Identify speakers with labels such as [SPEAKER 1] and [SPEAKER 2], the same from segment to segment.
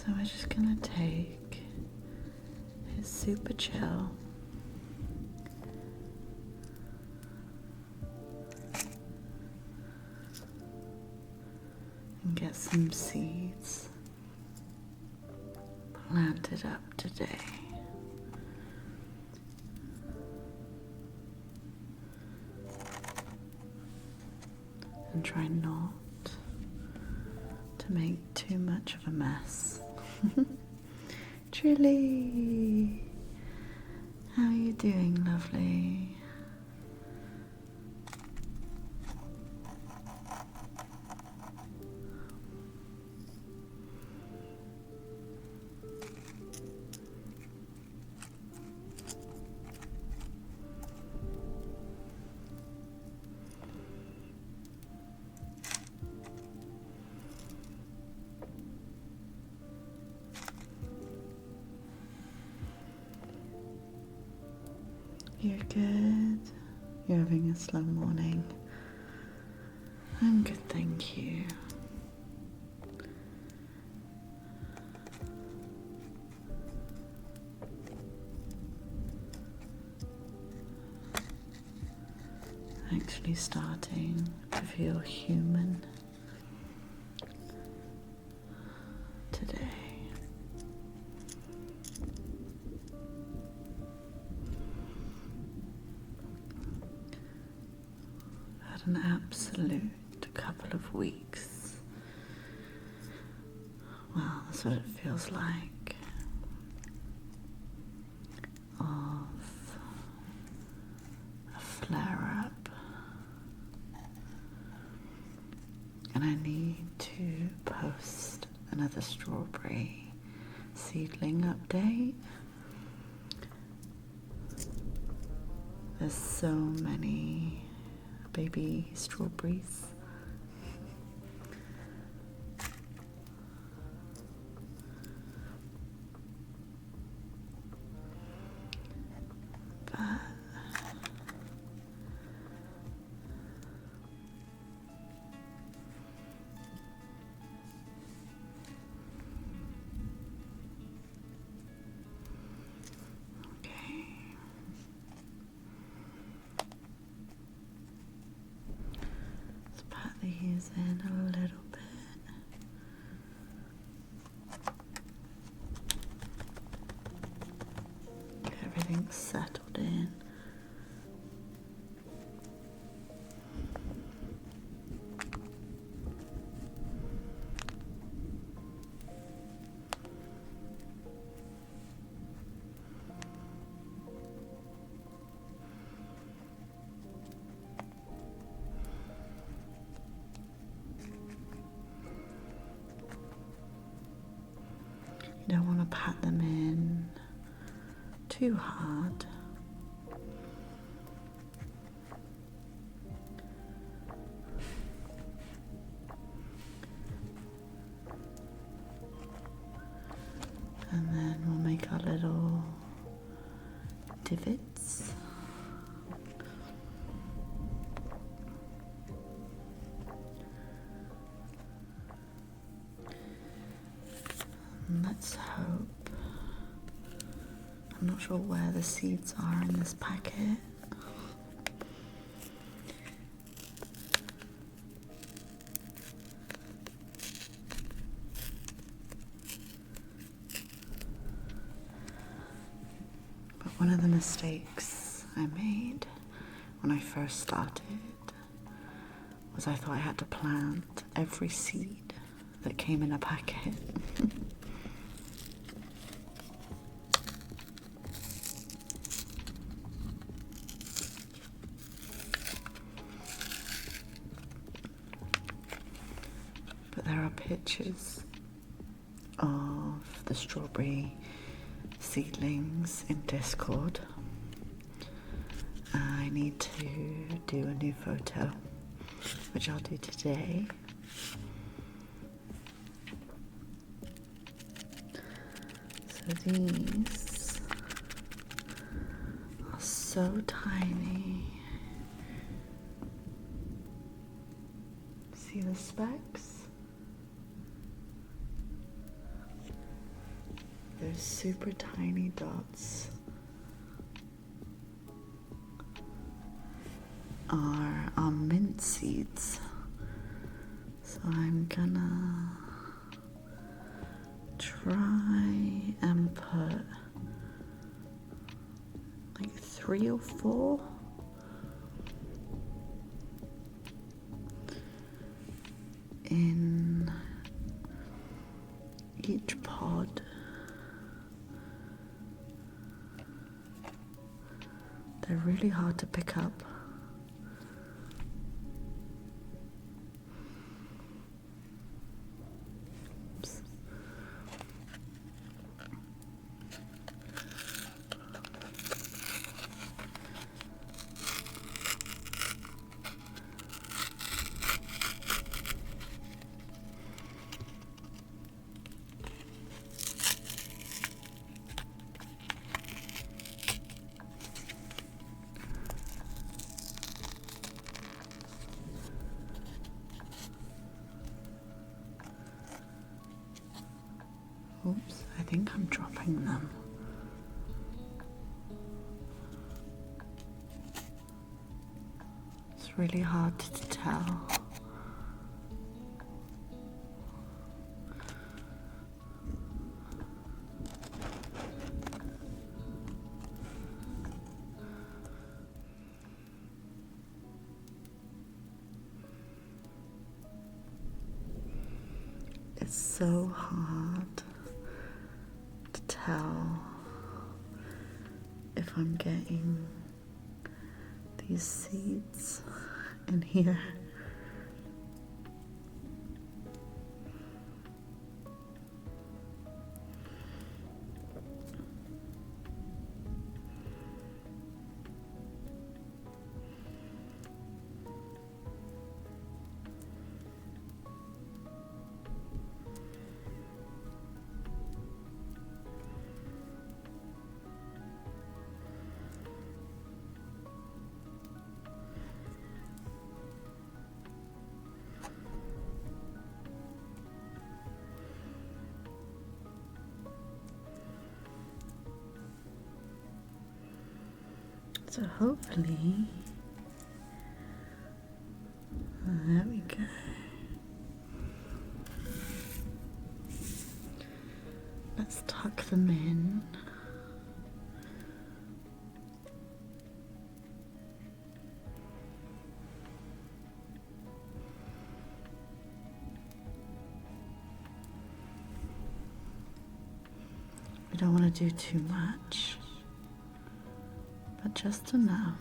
[SPEAKER 1] So we're just gonna take his super chill and get some seeds planted up today. And try not to make too much of a mess. Trilly, how are you doing, lovely? You're good. You're having a slow morning. I'm good, thank you. Actually starting to feel human today. Had an absolute couple of weeks. Well, that's what it feels like. Of a flare up. And I need to post another strawberry seedling update. There's so many baby strawberries. But okay. Let's pat these in a little bit. Get everything settled in. You don't want to pat them in too hard. And then we'll make our little divots. And let's hope. I'm not sure where the seeds are in this packet. But one of the mistakes I made when I first started was I thought I had to plant every seed that came in a packet. But there are pictures of the strawberry seedlings in Discord. I need to do a new photo, which I'll do today. So these are so tiny. See the specks? those super tiny dots are mint seeds. So I'm gonna try and put like 3 or 4 in each pod. They're really hard to pick up. Oops. Oops, I think I'm dropping them. It's really hard to tell. It's so hard to tell if I'm getting these seeds in here. So hopefully, there we go. Let's tuck them in. We don't want to do too much, but just enough.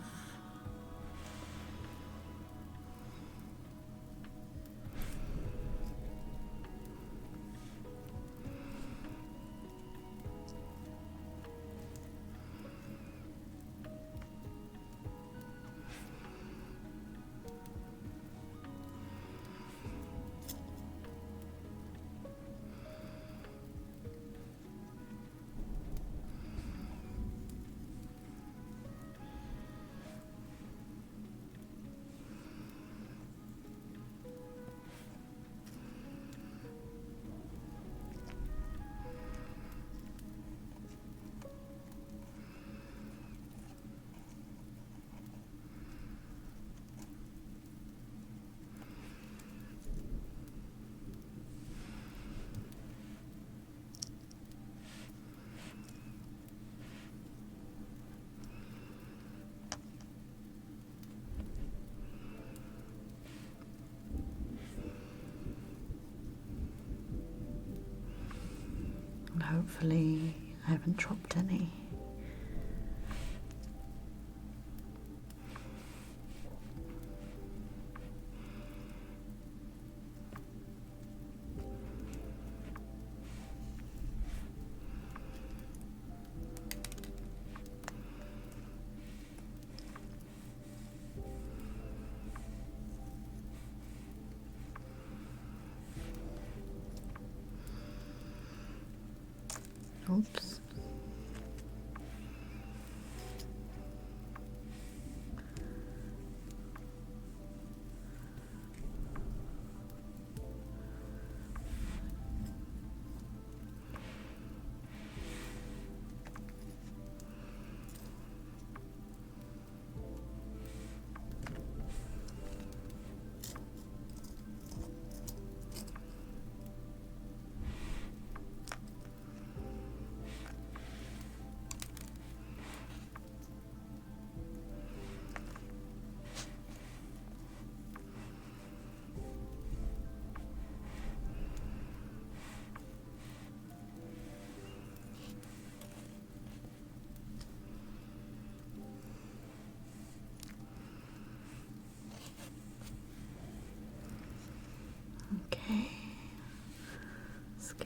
[SPEAKER 1] And hopefully I haven't dropped any. Oops.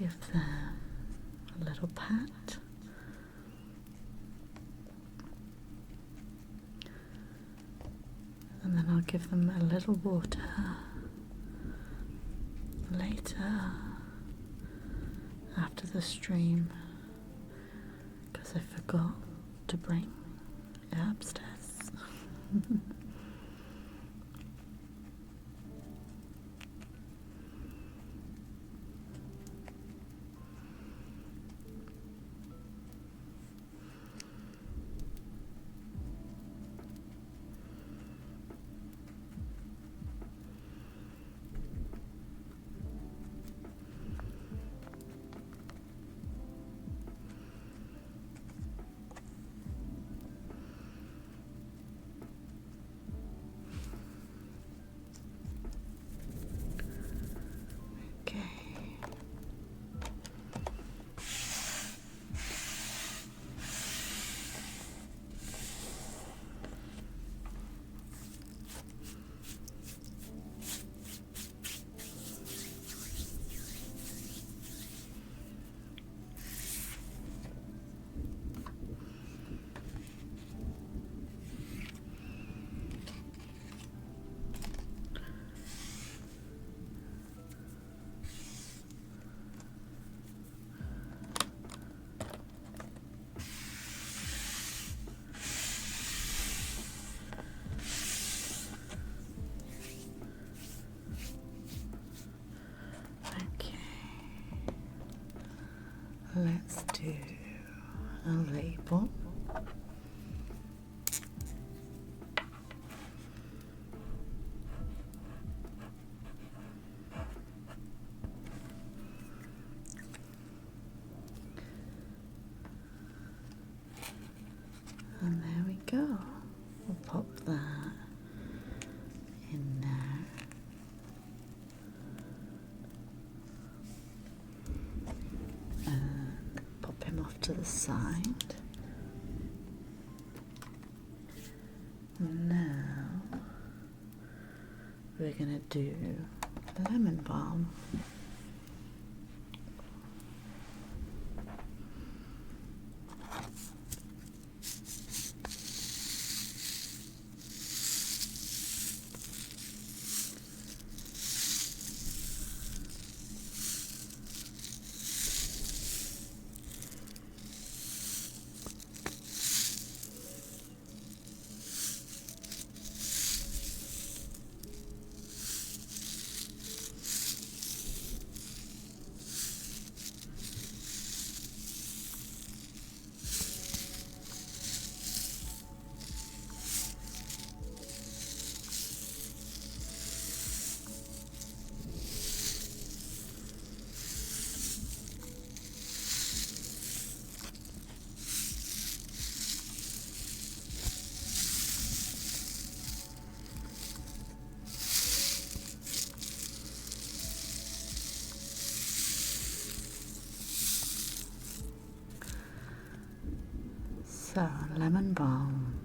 [SPEAKER 1] give them a little pat. And then I'll give them a little water later after the stream, because I forgot to bring it upstairs. Let's do a label. And there we go. We'll pop that in there. Off to the side. Now we're gonna do lemon balm. So, lemon balm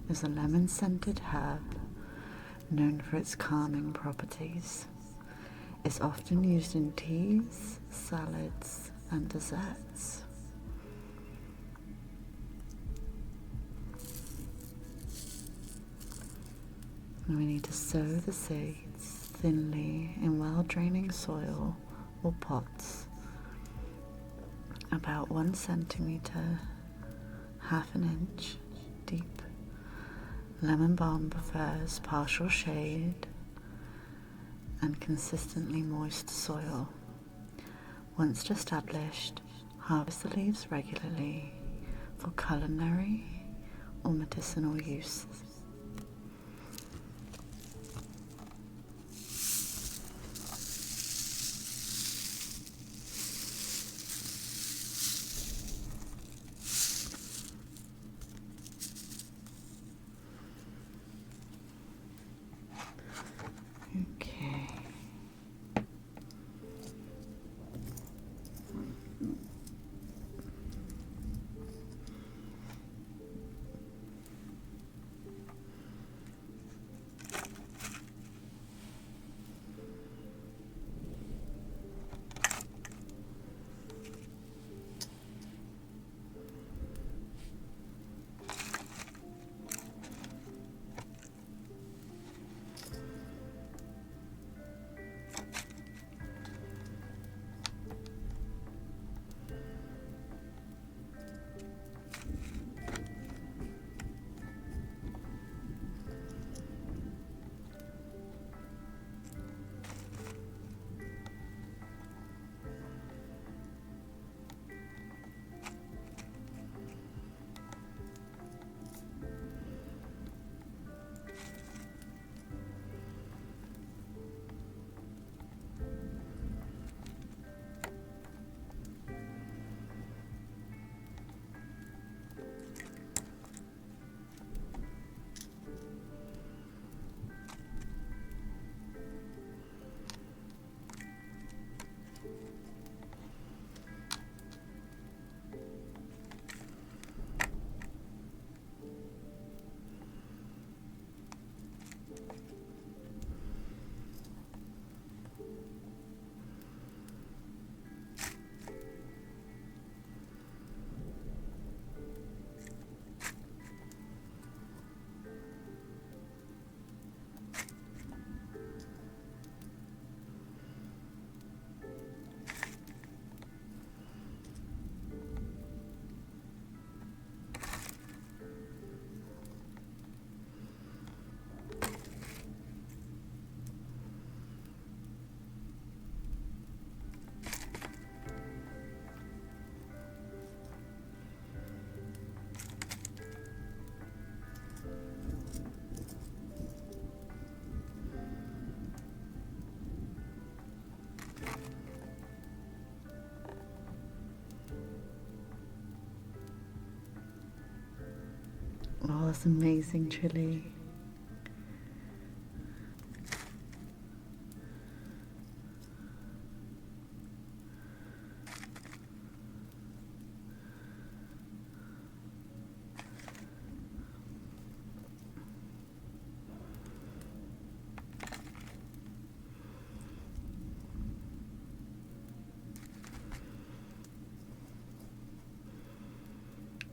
[SPEAKER 1] is a lemon-scented herb known for its calming properties. It's often used in teas, salads, and desserts. And we need to sow the seeds thinly in well-draining soil or pots, about 1 centimetre, half an inch deep. Lemon balm prefers partial shade and consistently moist soil. Once established, harvest the leaves regularly for culinary or medicinal use. this amazing chili.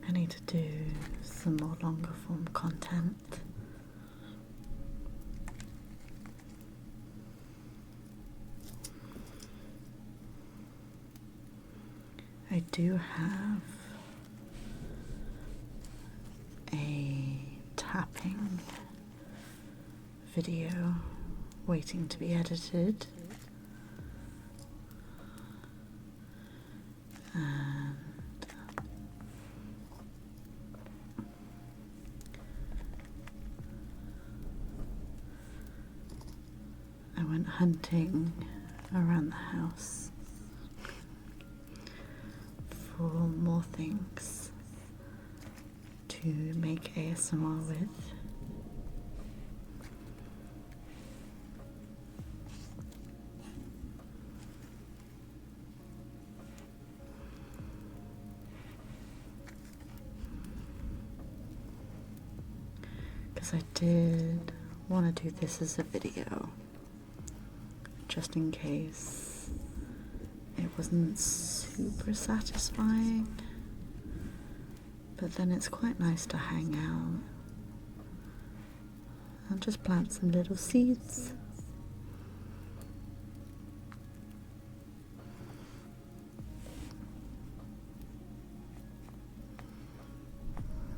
[SPEAKER 1] I need to do some more longer form content. I do have a tapping video waiting to be edited. And I went hunting around the house for more things to make ASMR with. Because I did want to do this as a video, just in case it wasn't super satisfying, but then it's quite nice to hang out and just plant some little seeds.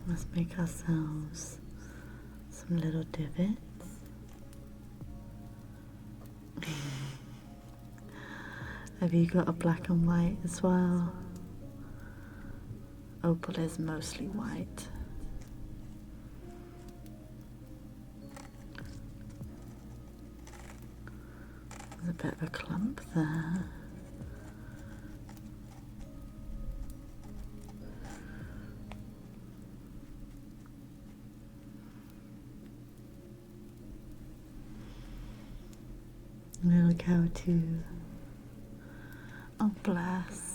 [SPEAKER 1] Let's make ourselves some little divots. Have you got a black and white as well? Opal is mostly white. There's a bit of a clump there. Little cow too. Oh, bless.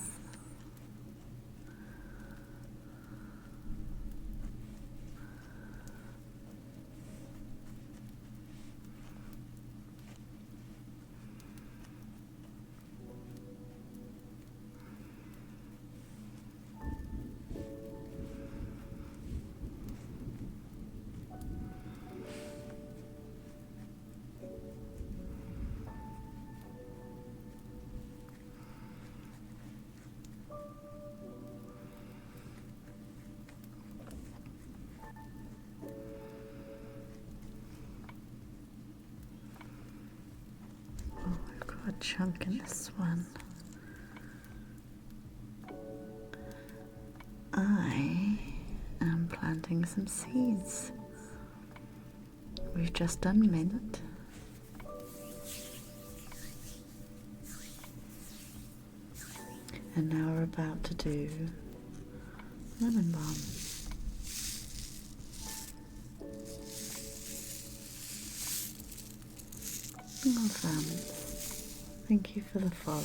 [SPEAKER 1] A chunk in this one. I am planting some seeds. We've just done mint. And now we're about to do lemon balm. Oh, fans. Thank you for the follow.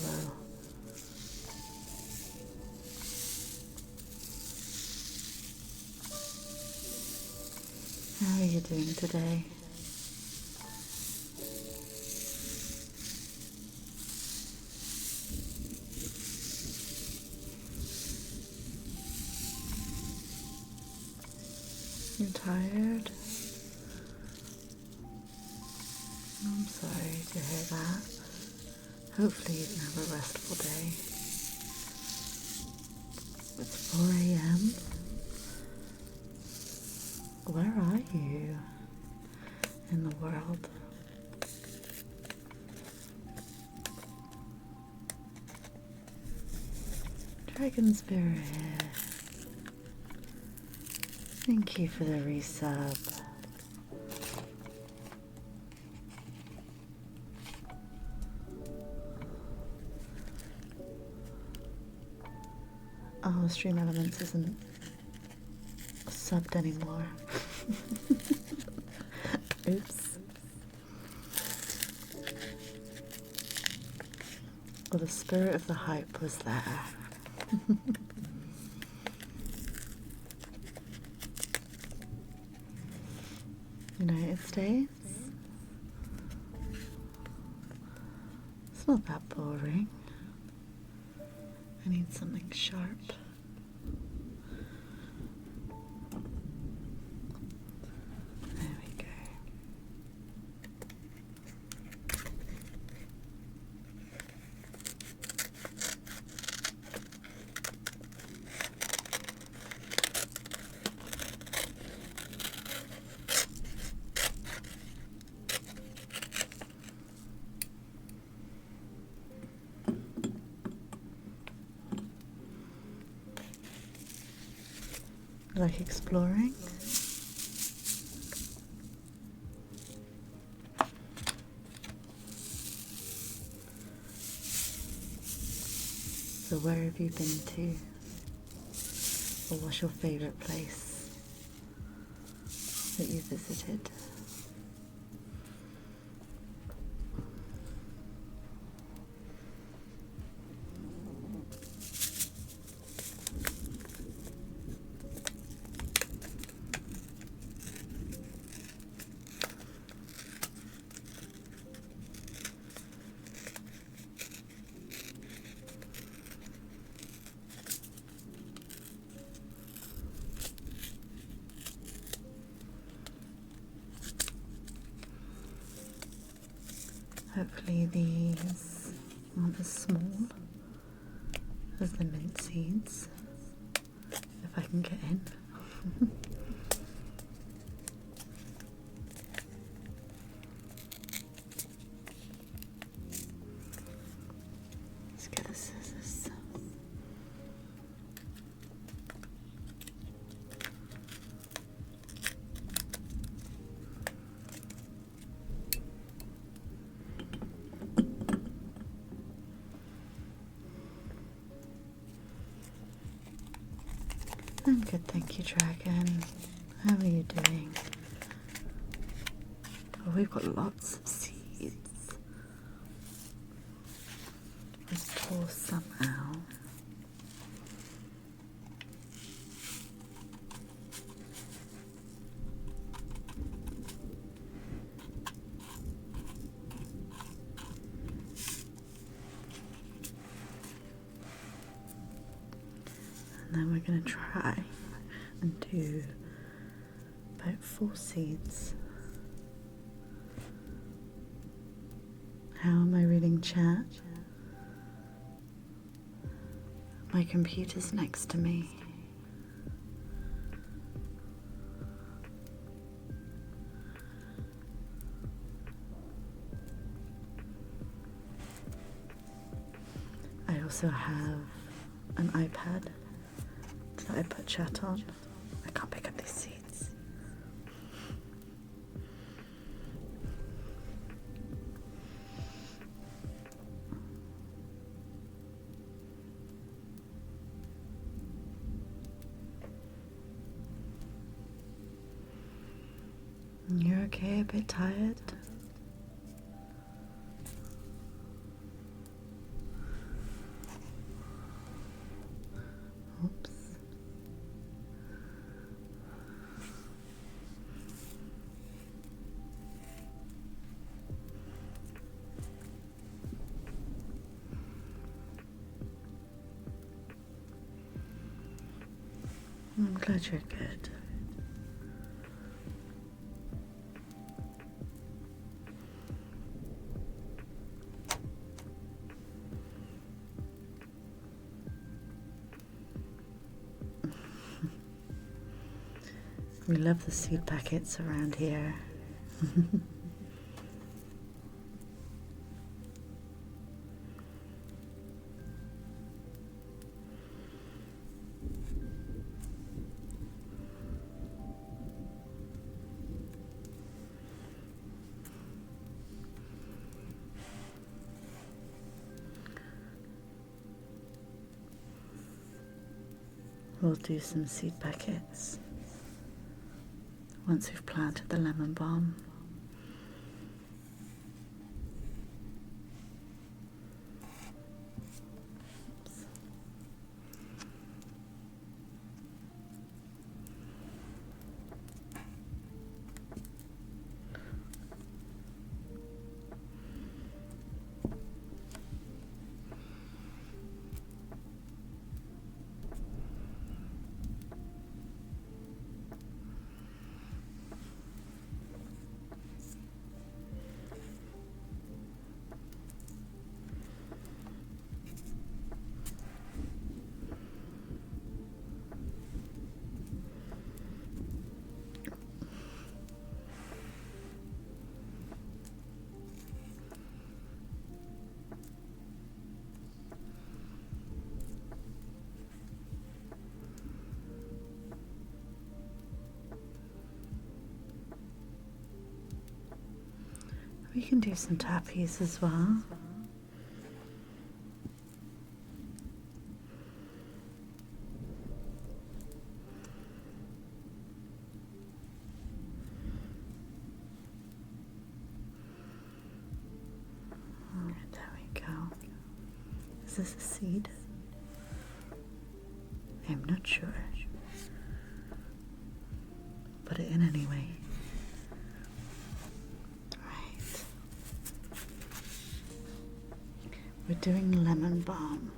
[SPEAKER 1] How are you doing today? You're tired? I'm sorry to hear that. Hopefully you can have a restful day. It's 4 a.m. Where are you in the world? Dragon Spirit, thank you for the resub. Oh, Stream Elements isn't so subbed anymore. Oops. Well, the spirit of the hype was there. United States? It's not that boring. I need something sharp. There we go. Like exploring? So where have you been to? Or what's your favourite place that you visited? Hopefully these aren't as small as the mint seeds, if I can get in. Let's get the scissors. I'm good, thank you, Dragon. How are you doing? Oh, we've got lots of seeds. Let's pour some out. And then we're going to try and do about 4 seeds. How am I reading chat? My computer's next to me. I also have an iPad that I put chat on. I can't pick up these seeds. You're okay, a bit tired? Oops. I'm glad you're good. We love the seed packets around here. We'll do some seed packets once we've planted the lemon balm. We can do some tappies as well. There we go. Is this a seed? I'm not sure. Put it in anyway. Right. We're doing lemon balm.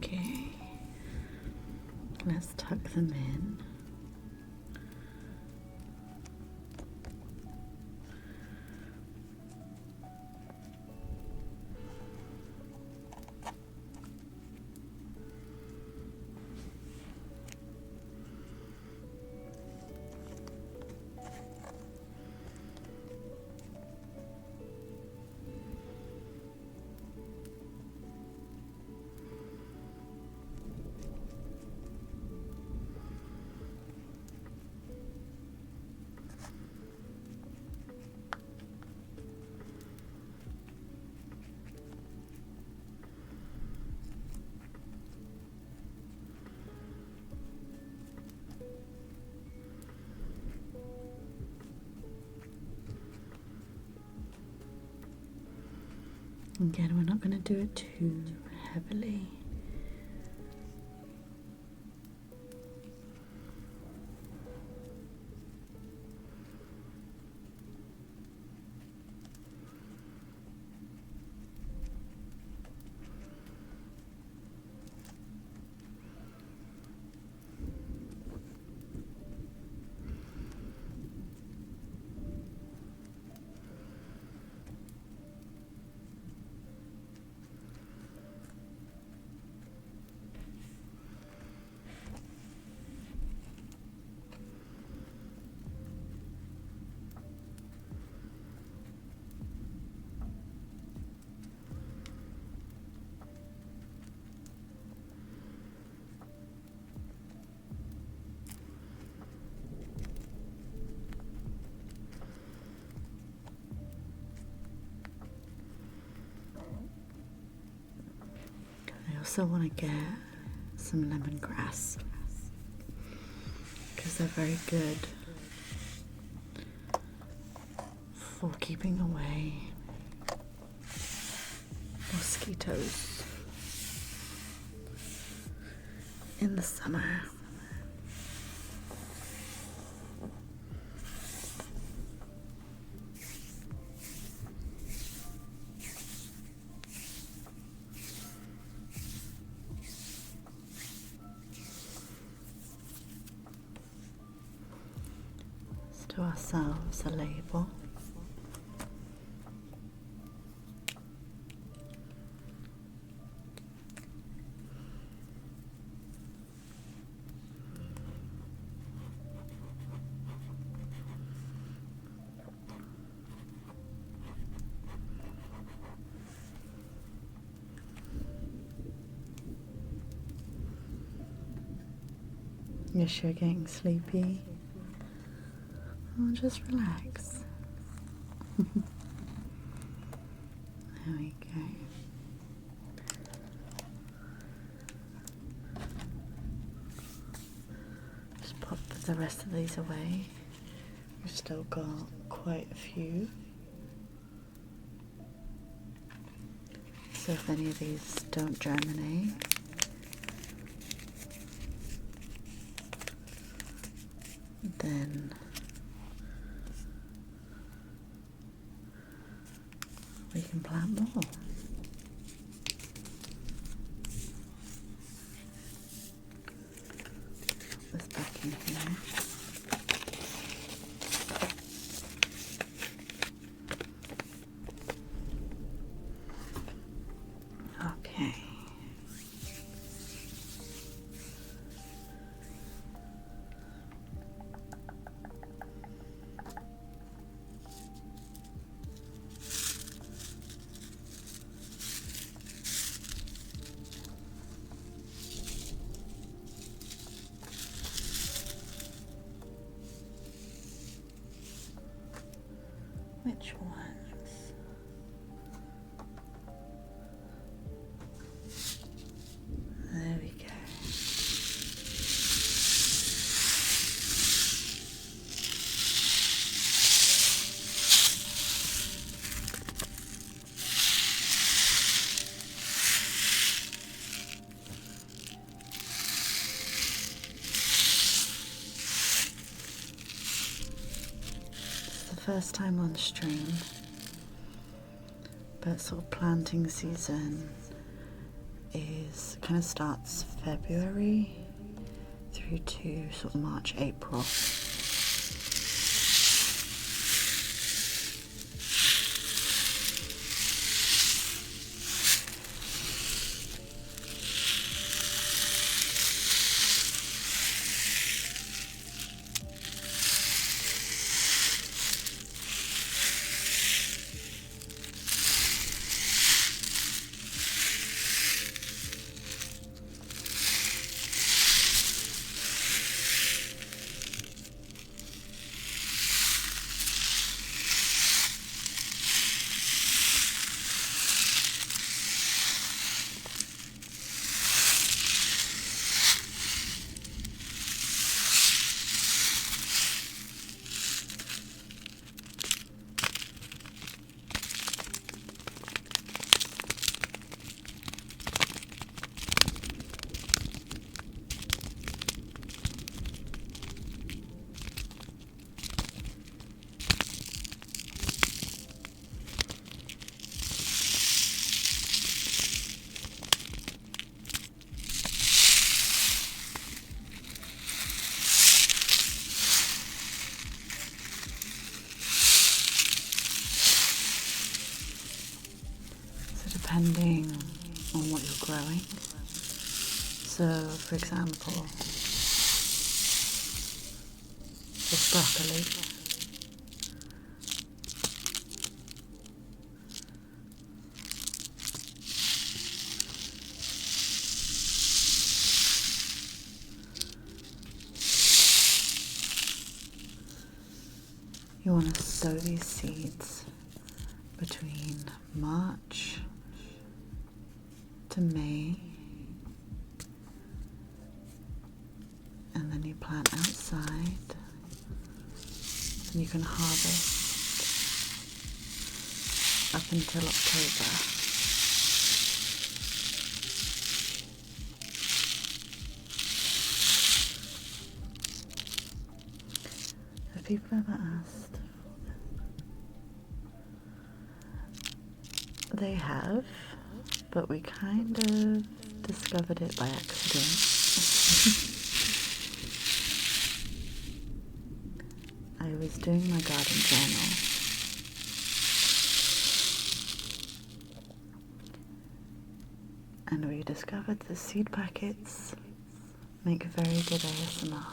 [SPEAKER 1] Okay, let's tuck them in. Again, we're not going to do it too heavily. also want to get some lemongrass because they're very good for keeping away mosquitoes in the summer. Let's do ourselves a label. You're sure getting sleepy? Oh, just relax. There we go. Just pop the rest of these away. We've still got quite a few. So if any of these don't germinate, then we can plant more. Put this back in here. Okay. Which ones? There we go. First time on stream, but sort of planting season is kind of starts February through to sort of March, April. Depending on what you're growing. So, for example, with broccoli, you want to sow these seeds between March to May plant outside, and you can harvest up until October. Have people ever asked? They have, but we kind of discovered it by accident. I was doing my garden journal, and we discovered the seed packets make very good ASMR.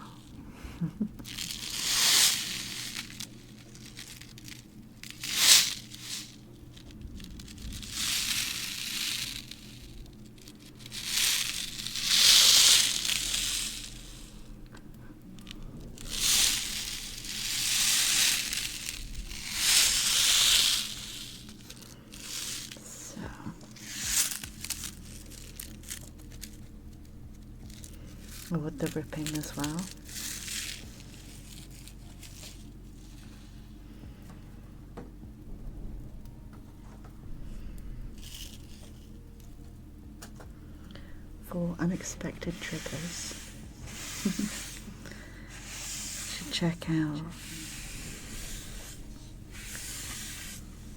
[SPEAKER 1] With the ripping as well. For unexpected triggers, you should check out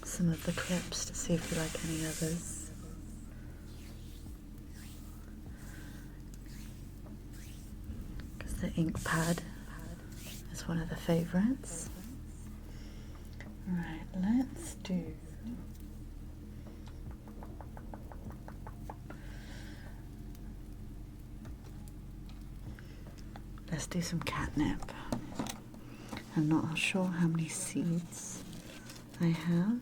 [SPEAKER 1] some of the clips to see if you like any others. The ink pad is one of the favorites. Right, let's do some catnip. I'm not sure how many seeds I have.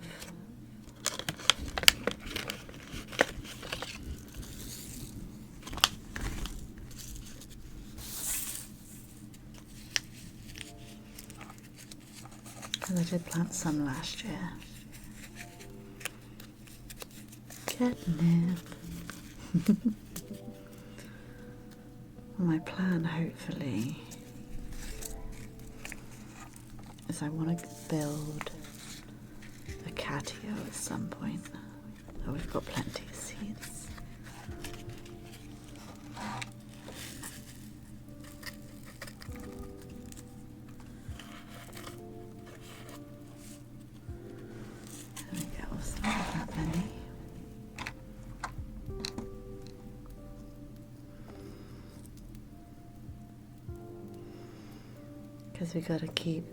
[SPEAKER 1] I did plant some last year. Catnip. My plan, hopefully, is I want to build a catio at some point. Oh, we've got plenty of seeds. Because we gotta keep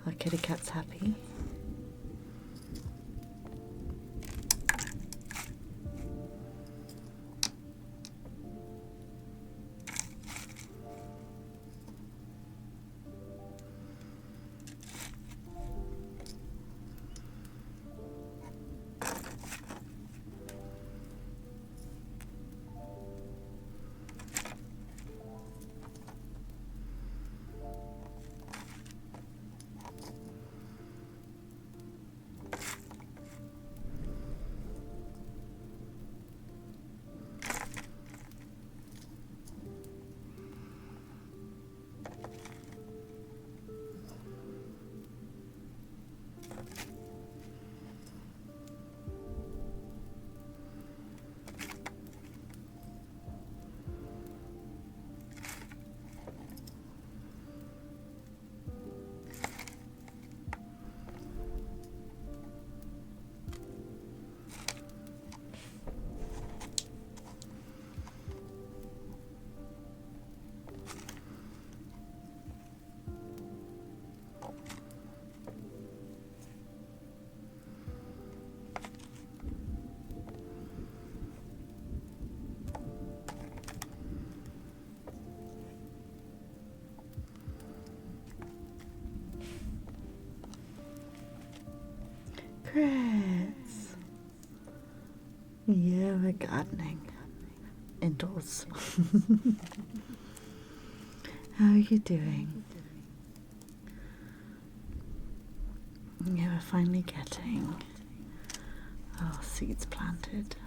[SPEAKER 1] our kitty cats happy. Chris. Yeah, we're gardening. Indoors. How are you doing? Yeah, we're finally getting our seeds planted.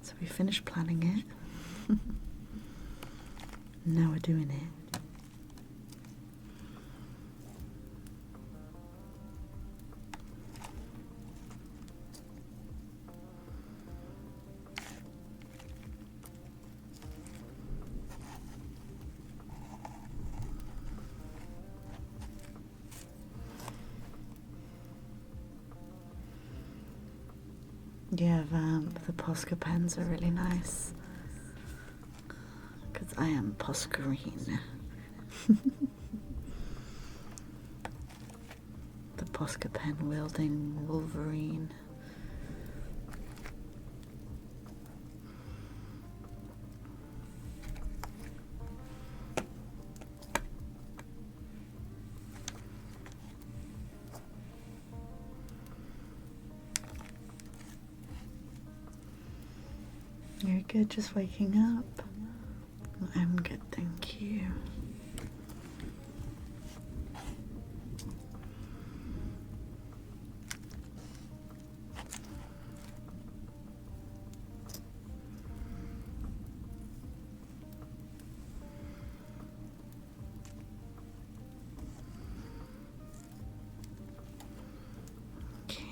[SPEAKER 1] So we finished planting it. Now we're doing it. Yeah, Vamp, the Posca pens are really nice. Because I am Poscarine. The Posca pen wielding Wolverine. You're good, just waking up. I'm good, thank you. Okay.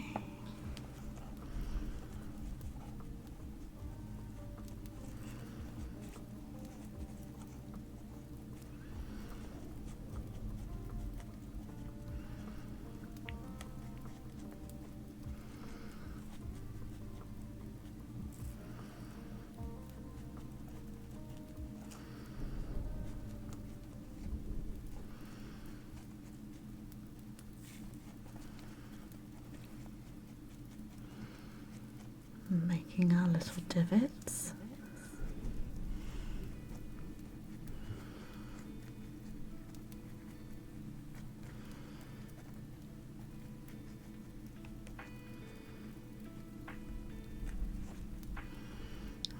[SPEAKER 1] Making our little divots.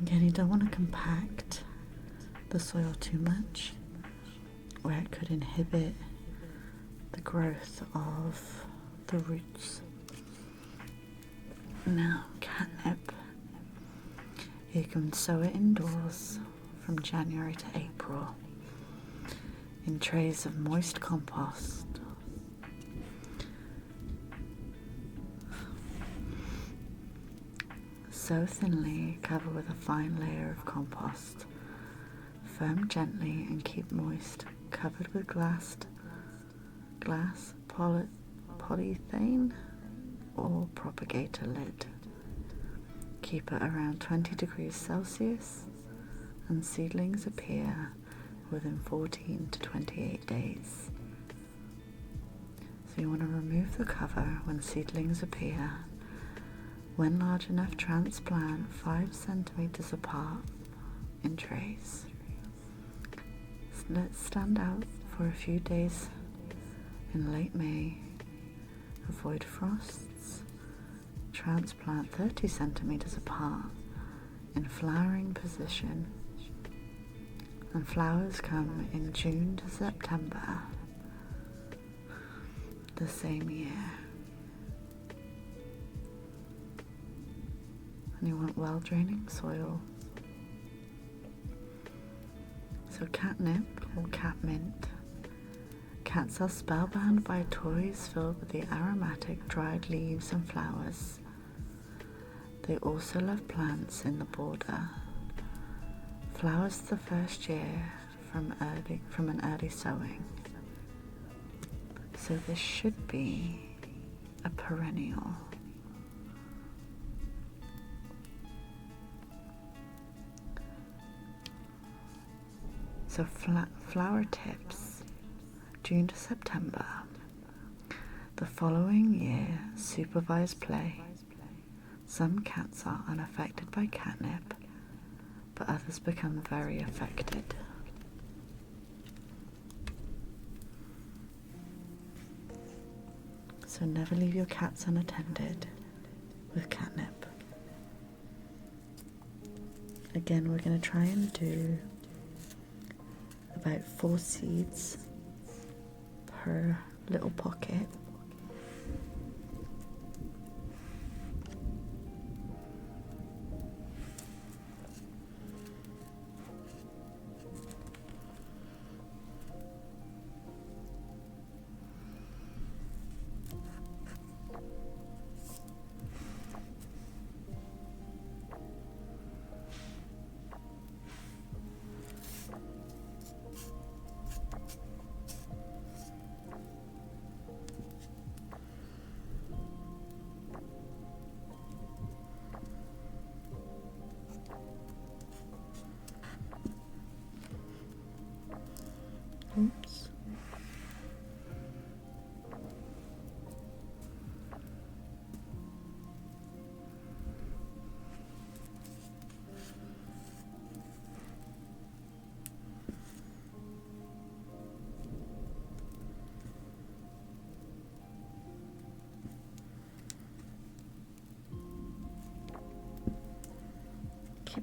[SPEAKER 1] Again, you don't want to compact the soil too much, where it could inhibit the growth of the roots. Now, catnip. You can sow it indoors from January to April in trays of moist compost. Sow thinly, cover with a fine layer of compost. Firm gently and keep moist, covered with glass polythene or propagator lid. Keep it around 20 degrees Celsius and seedlings appear within 14 to 28 days. So you want to remove the cover when seedlings appear. When large enough, transplant 5 centimeters apart in trays. Let stand out for a few days in late May. Avoid frosts. Transplant 30 centimeters apart in flowering position. And flowers come in June to September the same year. And you want well-draining soil. So catnip or catmint. Cats are spellbound by toys filled with the aromatic dried leaves and flowers. They also love plants in the border. Flowers the first year from an early sowing. So this should be a perennial. So flower tips, June to September. The following year, supervised play. Some cats are unaffected by catnip, but others become very affected. So never leave your cats unattended with catnip. Again, we're going to try and do about 4 seeds per little pocket.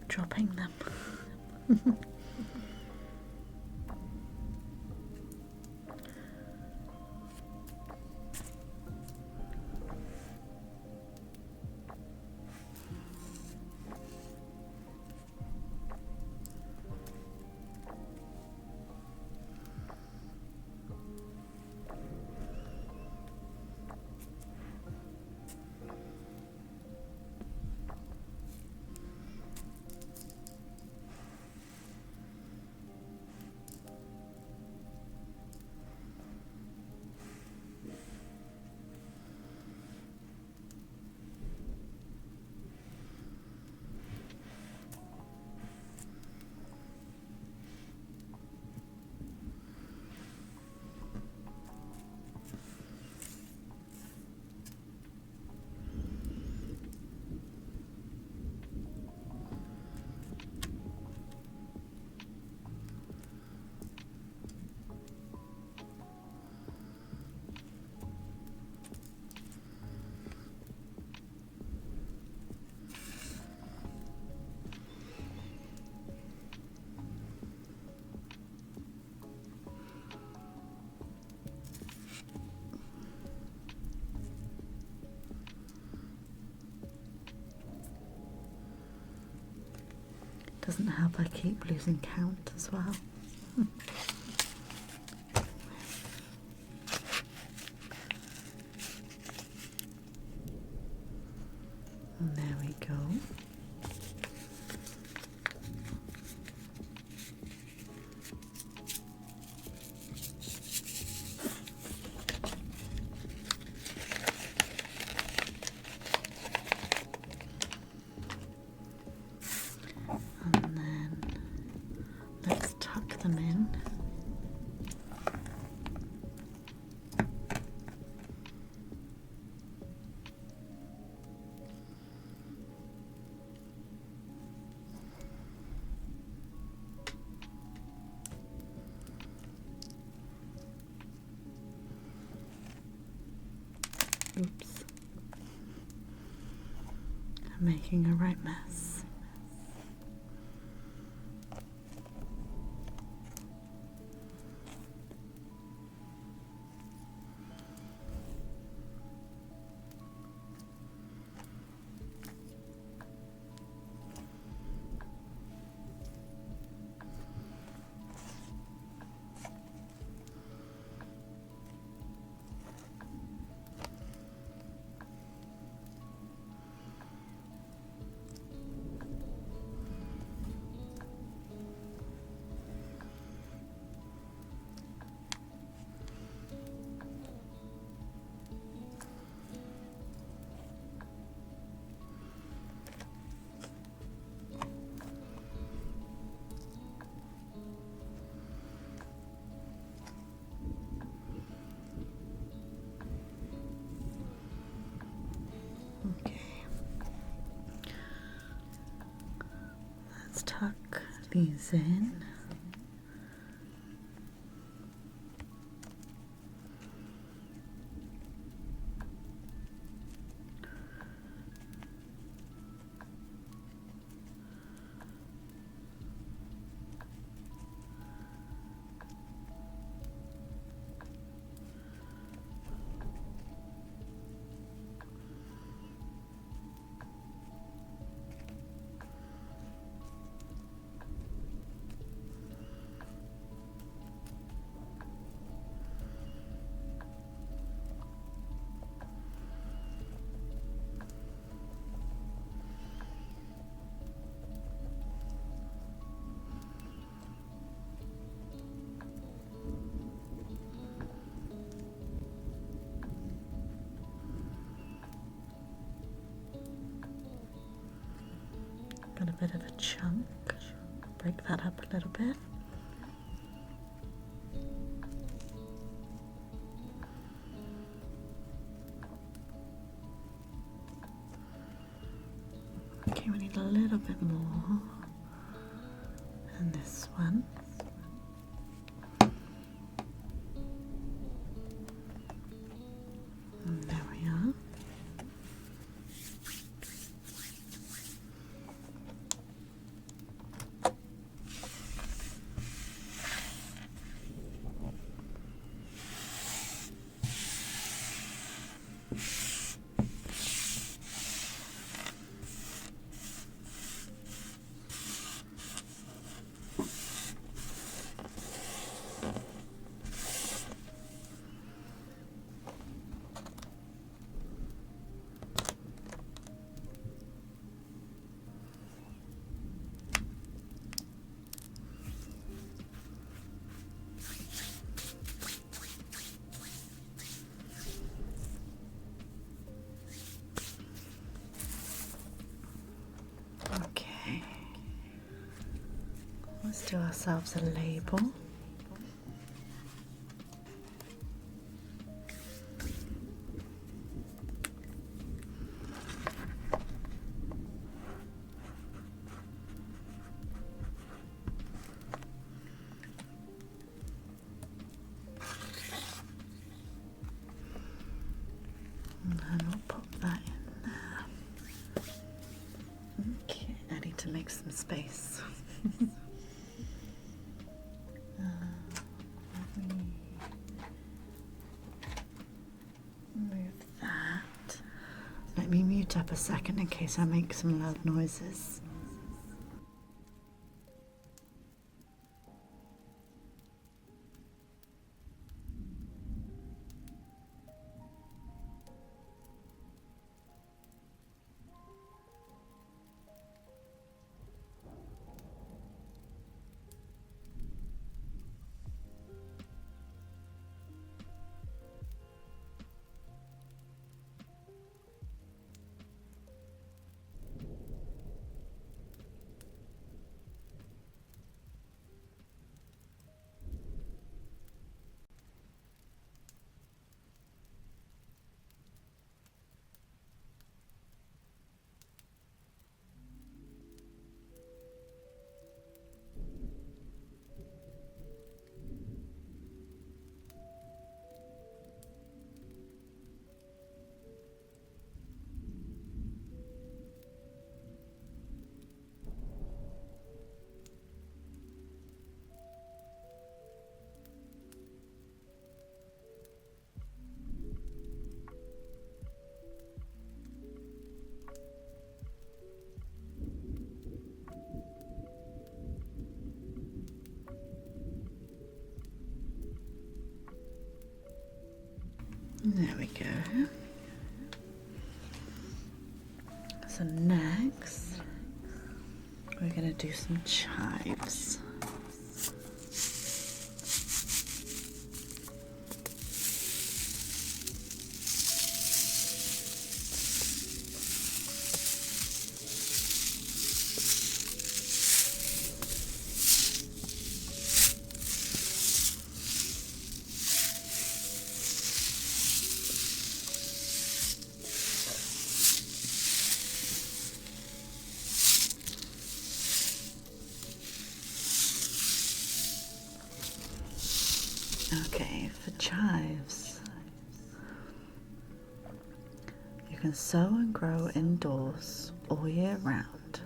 [SPEAKER 1] keep dropping them. Doesn't help I keep losing count as well. And there we go. And then let's tuck them in. Oops. I'm making a right mess. Let's tuck these in. Got a bit of a chunk. Break that up a little bit. Okay, we need a little bit more. And this one. And there we are. Let's do ourselves a label. And then we'll pop that in there. Okay, I need to make some space. Move that. Let me mute up a second in case I make some loud noises. There we go. So next, we're going to do some chives. Okay, for chives, you can sow and grow indoors all year round.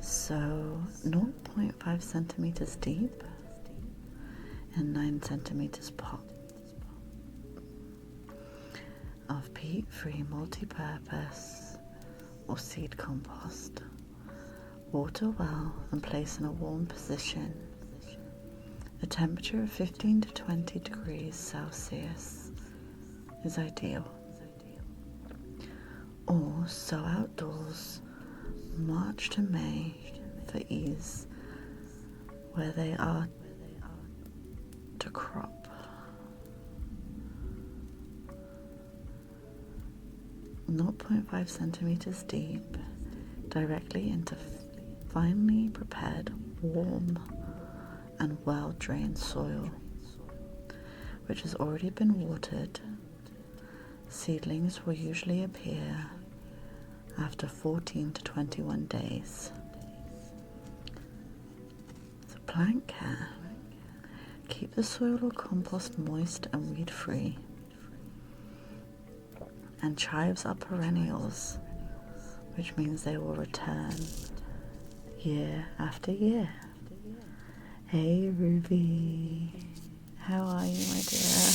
[SPEAKER 1] Sow 0.5 centimeters deep and 9 centimeters pot of peat-free multi-purpose or seed compost. Water well and place in a warm position. A temperature of 15 to 20 degrees Celsius is ideal. Or sow outdoors March to May for ease, where they are to crop. Not 0.5 centimeters deep, directly into finely prepared, warm and well-drained soil, which has already been watered. Seedlings will usually appear after 14 to 21 days. So plant care. Keep the soil or compost moist and weed-free. And chives are perennials, which means they will return year after year. Hey Ruby, how are you, my dear?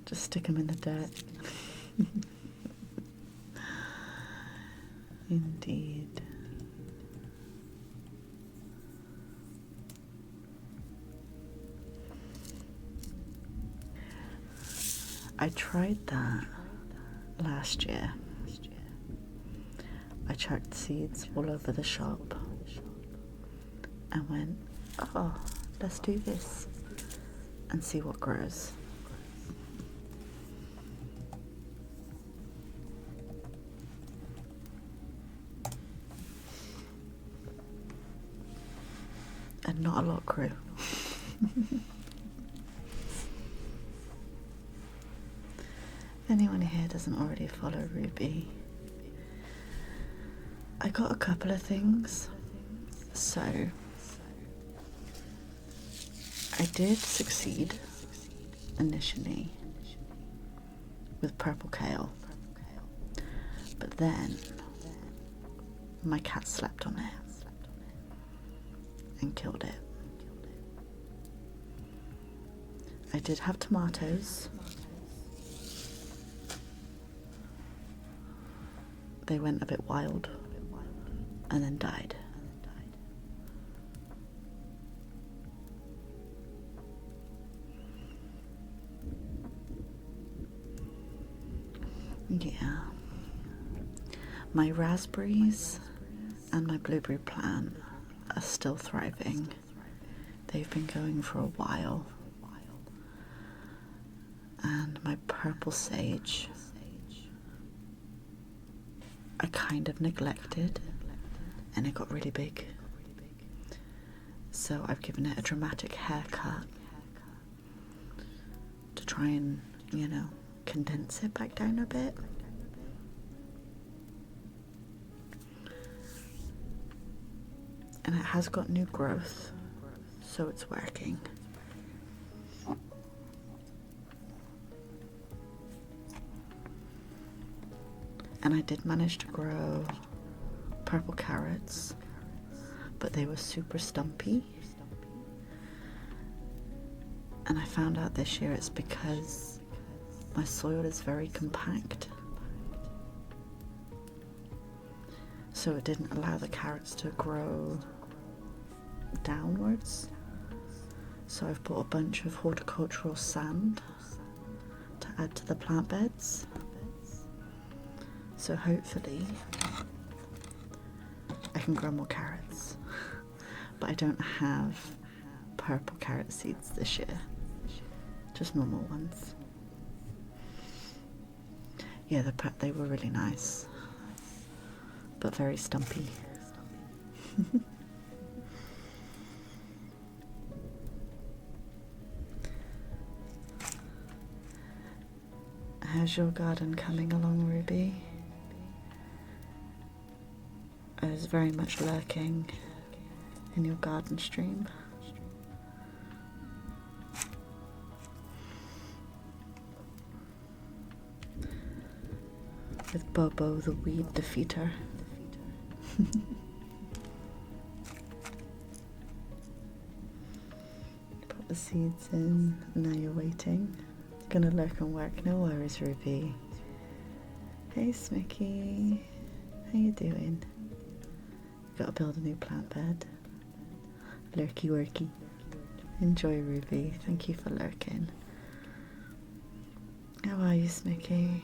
[SPEAKER 1] Just stick them in the dirt. Indeed. I tried that last year. I chucked seeds all over the shop and went, oh, let's do this and see what grows. not a lot grew. If anyone here doesn't already follow Ruby, I got a couple of things. So I did succeed initially with purple kale, but then my cat slept on it and killed it. I did have tomatoes. They went a bit wild and then died. Yeah. My raspberries and my blueberry plant are still thriving. They've been going for a while. And my purple sage I kind of neglected, and it got really big. So I've given it a dramatic haircut to try and, you know, condense it back down a bit. And it has got new growth, so it's working. And I did manage to grow purple carrots, but they were super stumpy. And I found out this year it's because my soil is very compact. So it didn't allow the carrots to grow downwards. So I've bought a bunch of horticultural sand to add to the plant beds. So hopefully I can grow more carrots. But I don't have purple carrot seeds this year, just normal ones. Yeah, they were really nice, but very stumpy. How's your garden coming along, Ruby? I was very much lurking in your garden stream. With Bobo the weed defeater. Put the seeds in, now you're waiting. Gonna lurk and work, no worries, Ruby. Hey Smicky, how you doing? Gotta build a new plant bed. Lurky worky. Enjoy, Ruby. Thank you for lurking. How are you, Smicky?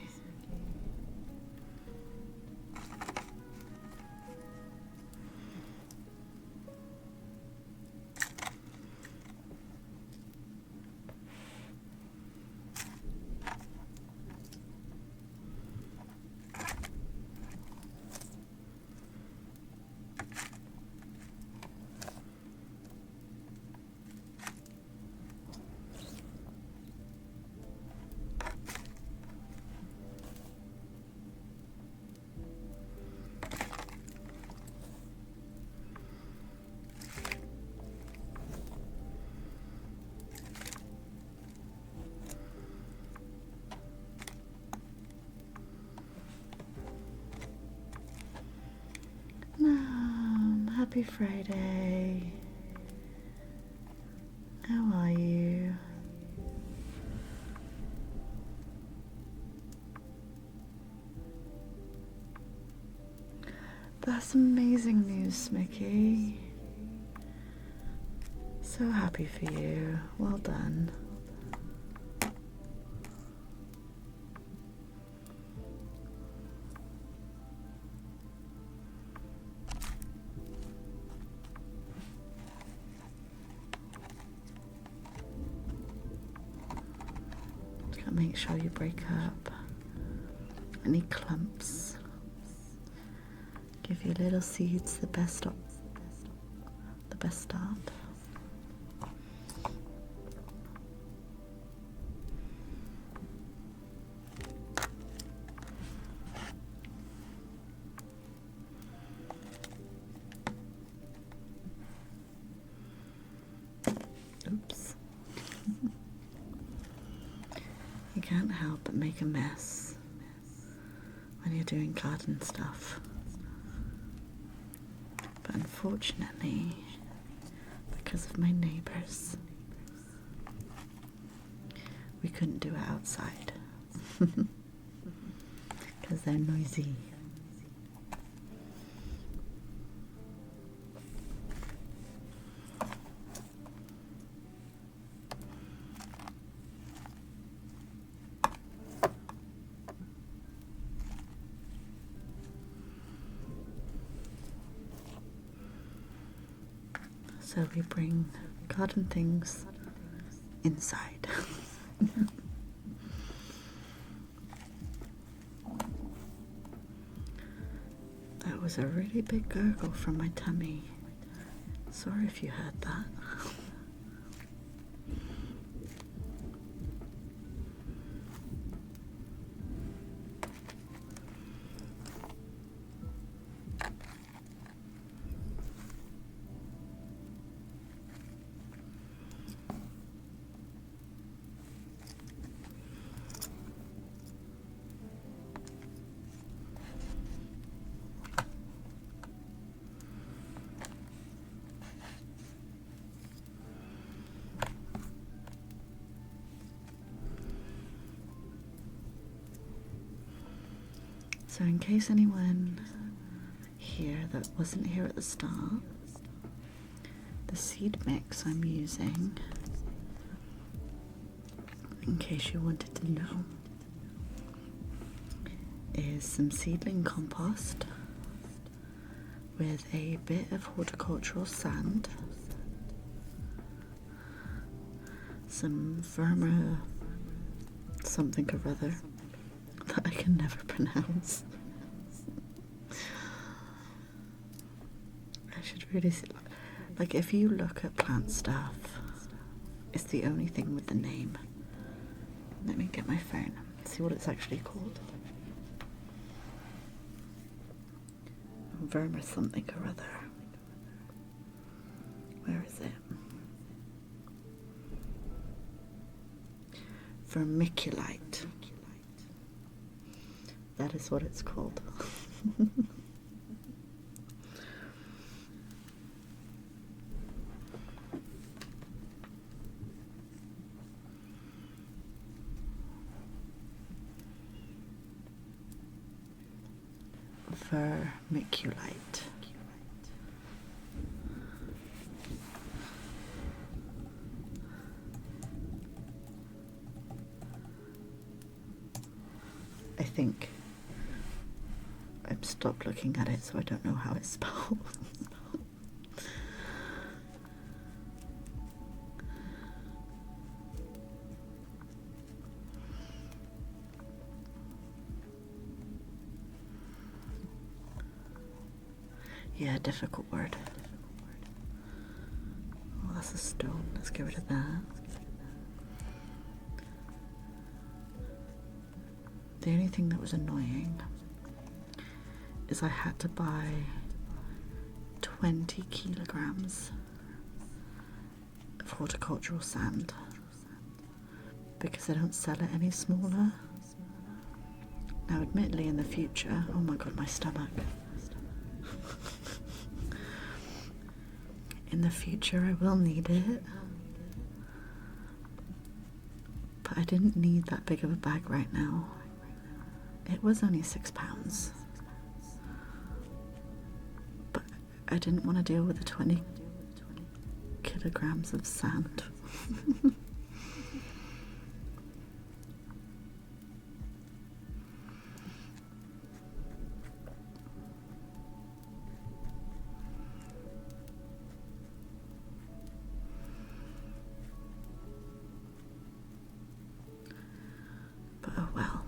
[SPEAKER 1] Happy Friday. How are you? That's amazing news, Smicky. So happy for you. Well done. Make sure you break up any clumps. Give your little seeds the best start. help but make a mess when you're doing garden stuff. But unfortunately, because of my neighbours, we couldn't do it outside because they're noisy. So we bring garden things inside. That was a really big gurgle from my tummy. Sorry if you heard that. So in case anyone here that wasn't here at the start, the seed mix I'm using, in case you wanted to know, is some seedling compost with a bit of horticultural sand, some verma something or other that I can never pronounce. I should really see, like, if you look at plant stuff, it's the only thing with the name. Let me get my phone, see what it's actually called. Verma something or other. Where is it? Vermiculite. That is what it's called. Vermiculite. I think I've stopped looking at it, so I don't know how it's spelled. Yeah, difficult word. Oh, that's a stone. Let's get rid of that. The only thing that was annoying is I had to buy 20 kilograms of horticultural sand because they don't sell it any smaller. Now, admittedly, in the future, oh my god, my stomach. In the future, I will need it, but I didn't need that big of a bag right now. It was only £6, but I didn't want to deal with the 20 kilograms of sand. But oh well.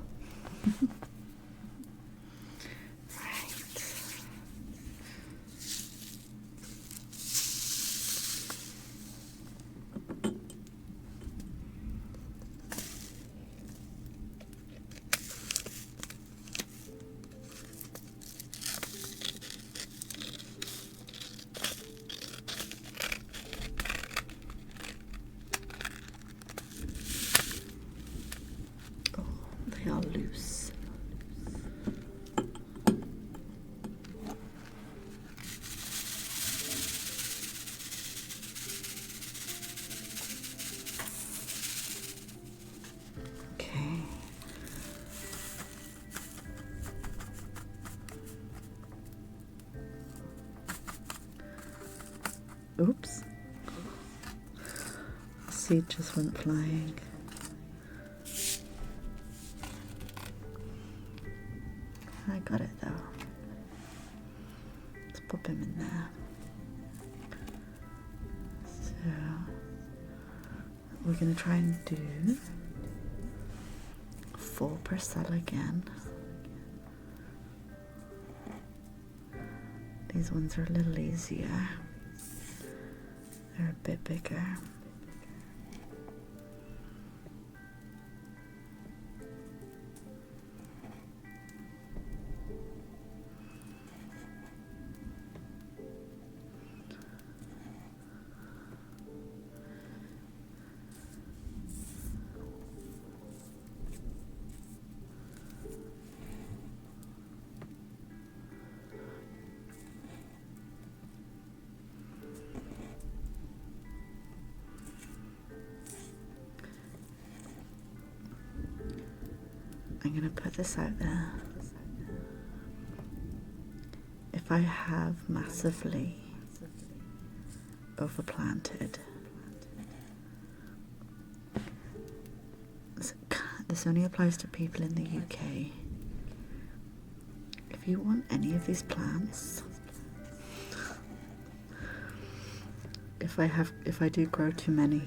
[SPEAKER 1] loose. Okay. Oops. The seed just went flying. I got it though. Let's pop him in there. So we're gonna try and do 4 per cell again. These ones are a little easier. They're a bit bigger. I'm going to put this out there. If I have massively overplanted, this only applies to people in the UK. If you want any of these plants, if I do grow too many,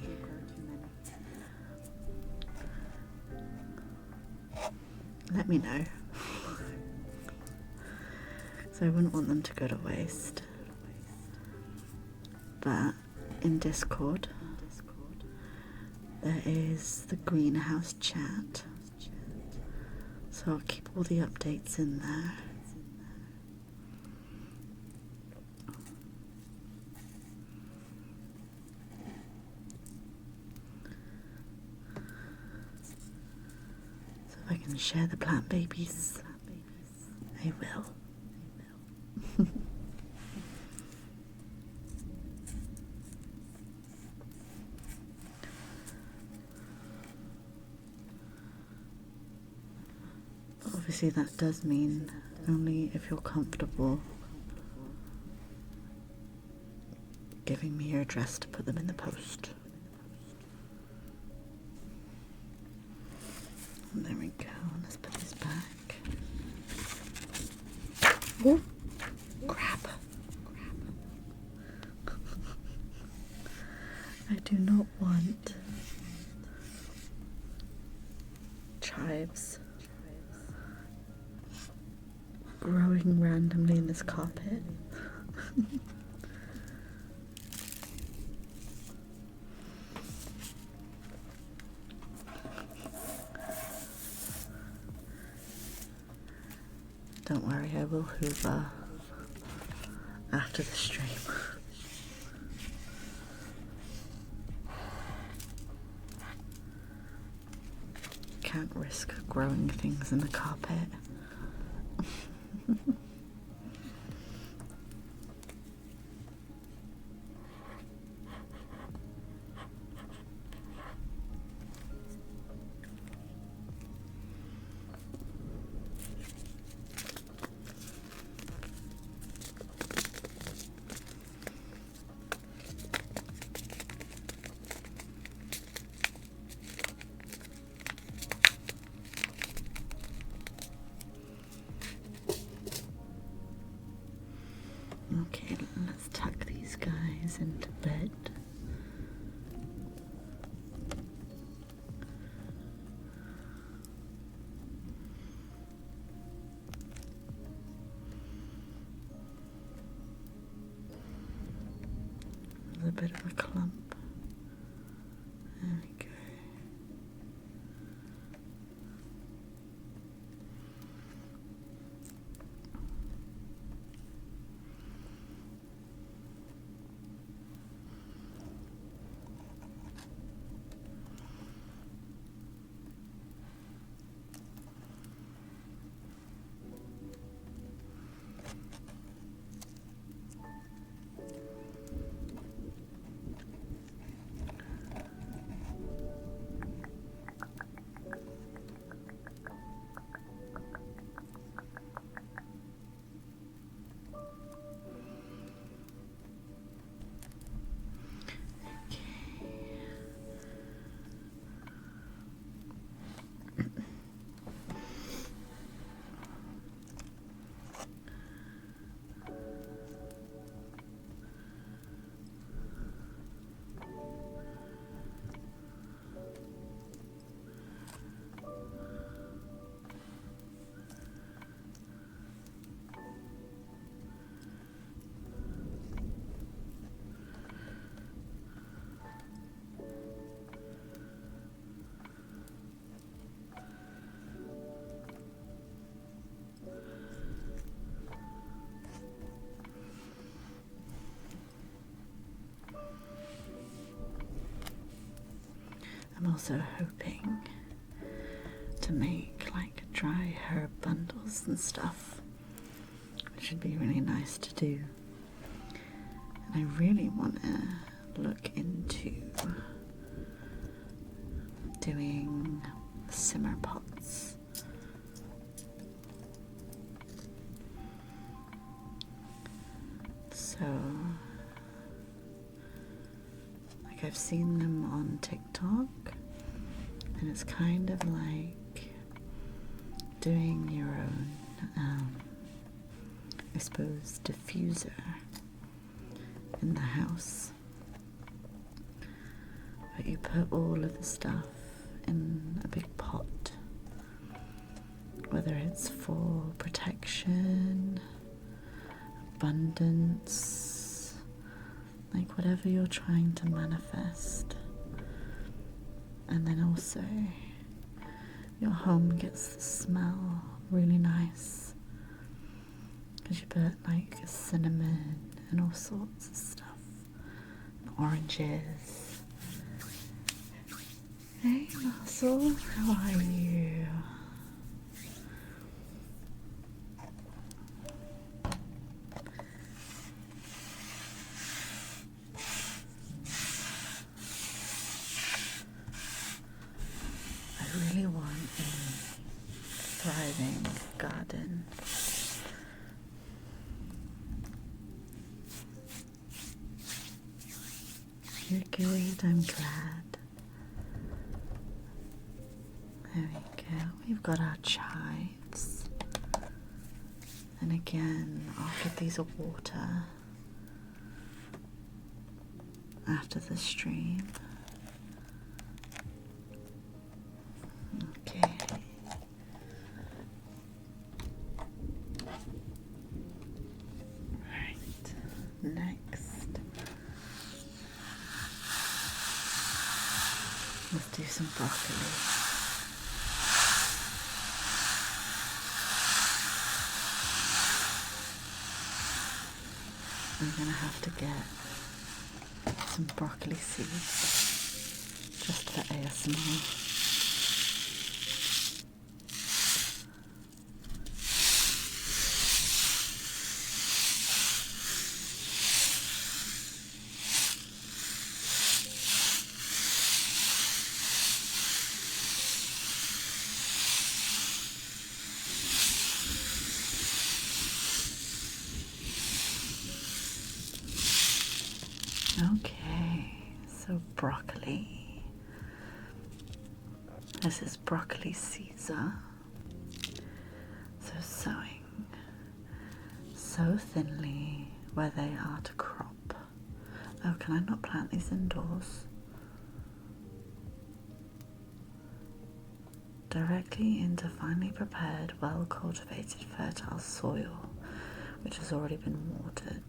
[SPEAKER 1] let me know. So I wouldn't want them to go to waste. But in Discord, there is the greenhouse chat. So I'll keep all the updates in there. So if I can share the plant babies, I will. Obviously that does mean only if you're comfortable giving me your address to put them in the post. And there we go. Let's put these back. Oh, crap. I do not want chives growing randomly in this carpet. Don't worry, I will hoover after the stream. Can't risk growing things in the carpet. Okay, let's tuck these guys into bed. There's a bit of a clump. There we go. also hoping to make like dry herb bundles and stuff, which would be really nice to do. And I really want to look into doing simmer pots. So, like I've seen them on TikTok, and it's kind of like doing your own, I suppose, diffuser in the house. But you put all of the stuff in a big pot, whether it's for protection, abundance, like whatever you're trying to manifest. And then also your home gets the smell really nice because you put like cinnamon and all sorts of stuff, and oranges. Hey Muscle, how are you? I really want a thriving garden. You're good, I'm glad. There we go. We've got our chives. And again, I'll give these a water after the stream. Okay. Right. Next, let's do some broccoli. I'm gonna have to get some broccoli seeds just for ASMR. Okay, so broccoli. This is broccoli Caesar. So sowing so thinly where they are to crop. Oh, can I not plant these indoors? Directly into finely prepared, well-cultivated, fertile soil, which has already been watered.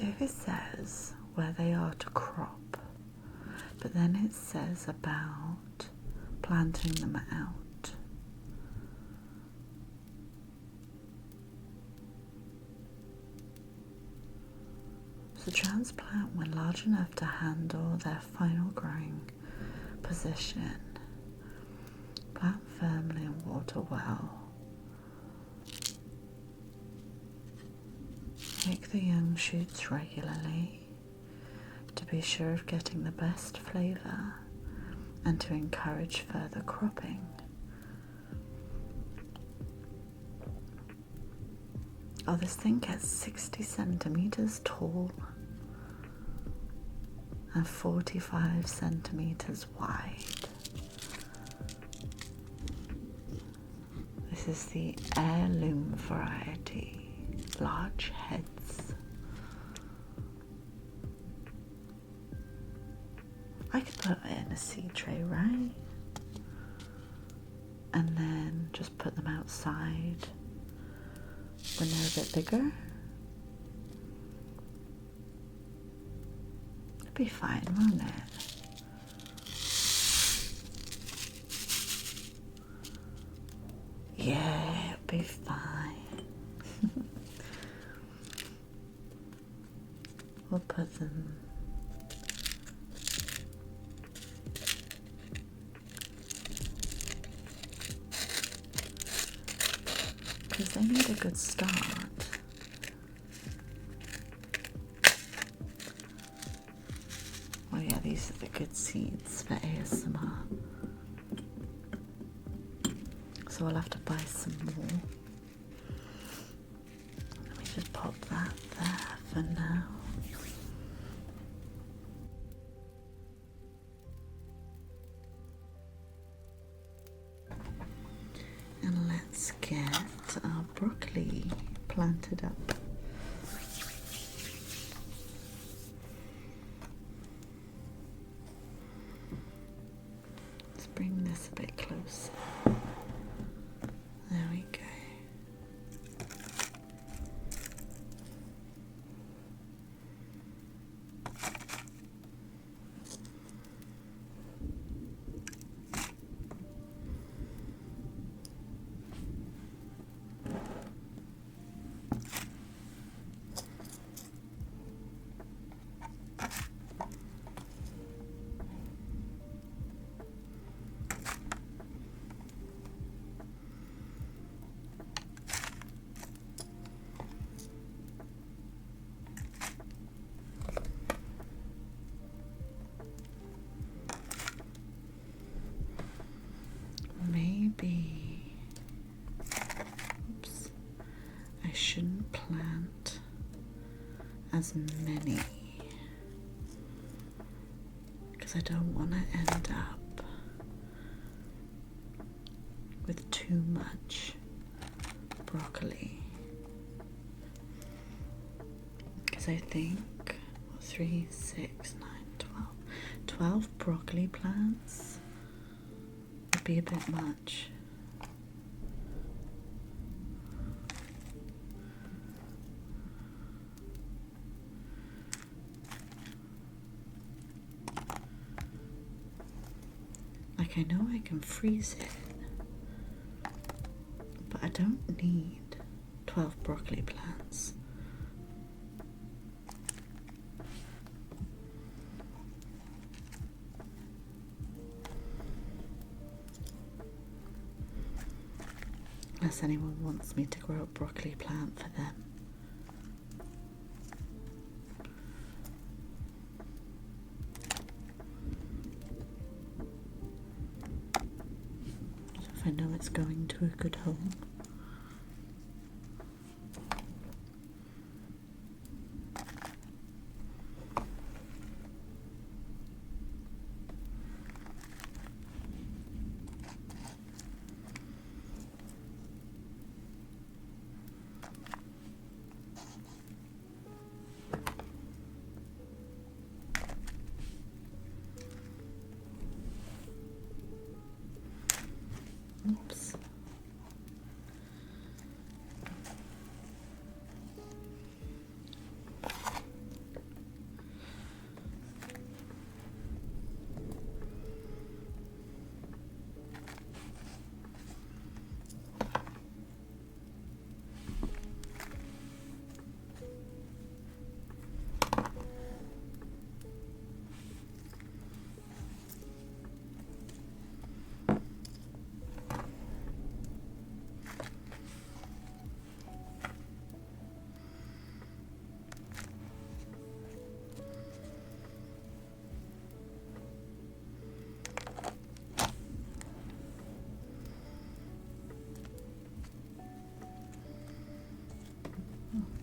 [SPEAKER 1] If it says where they are to crop, but then it says about planting them out. So transplant when large enough to handle their final growing position. Plant firmly and water well. Pick the young shoots regularly to be sure of getting the best flavour and to encourage further cropping. Oh, this thing gets 60 centimetres tall and 45 centimetres wide. This is the heirloom variety, large heads. I could put it in a seed tray, right? And then just put them outside when they're a bit bigger. It'd be fine, won't it? Yeah, it'll be fine. We'll put them because they need a good start. Oh yeah, these are the good seeds for ASMR. So I'll have to buy some more. Let me just pop that there for now. And let's get our broccoli planted up. Let's bring this a bit closer. There we go. Maybe, oops, I shouldn't plant as many because I don't want to end up with too much broccoli, because I think 3, 6, 9, 12 broccoli plants would be a bit much. Like, I know I can freeze it, but I don't need 12 broccoli plants. Unless anyone wants me to grow a broccoli plant for them. So if I know it's going to a good home. Oops.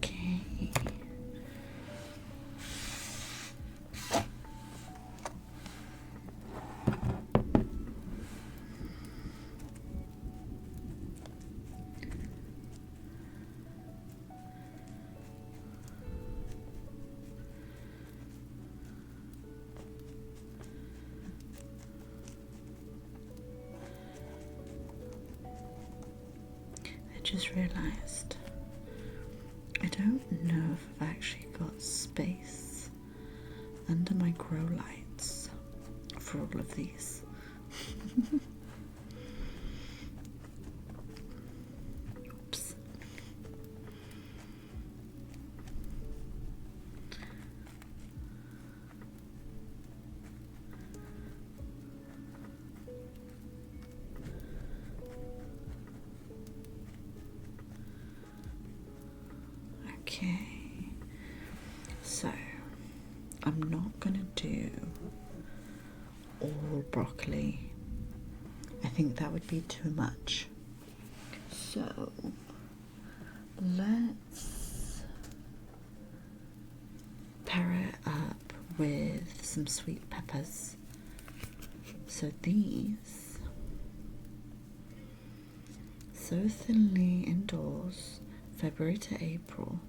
[SPEAKER 1] Okay. I just realised I don't know if I've actually got space under my grow lights for all of these. Oops. I'm not gonna do all broccoli. I think that would be too much. So let's pair it up with some sweet peppers. So these, sow thinly indoors, February to April,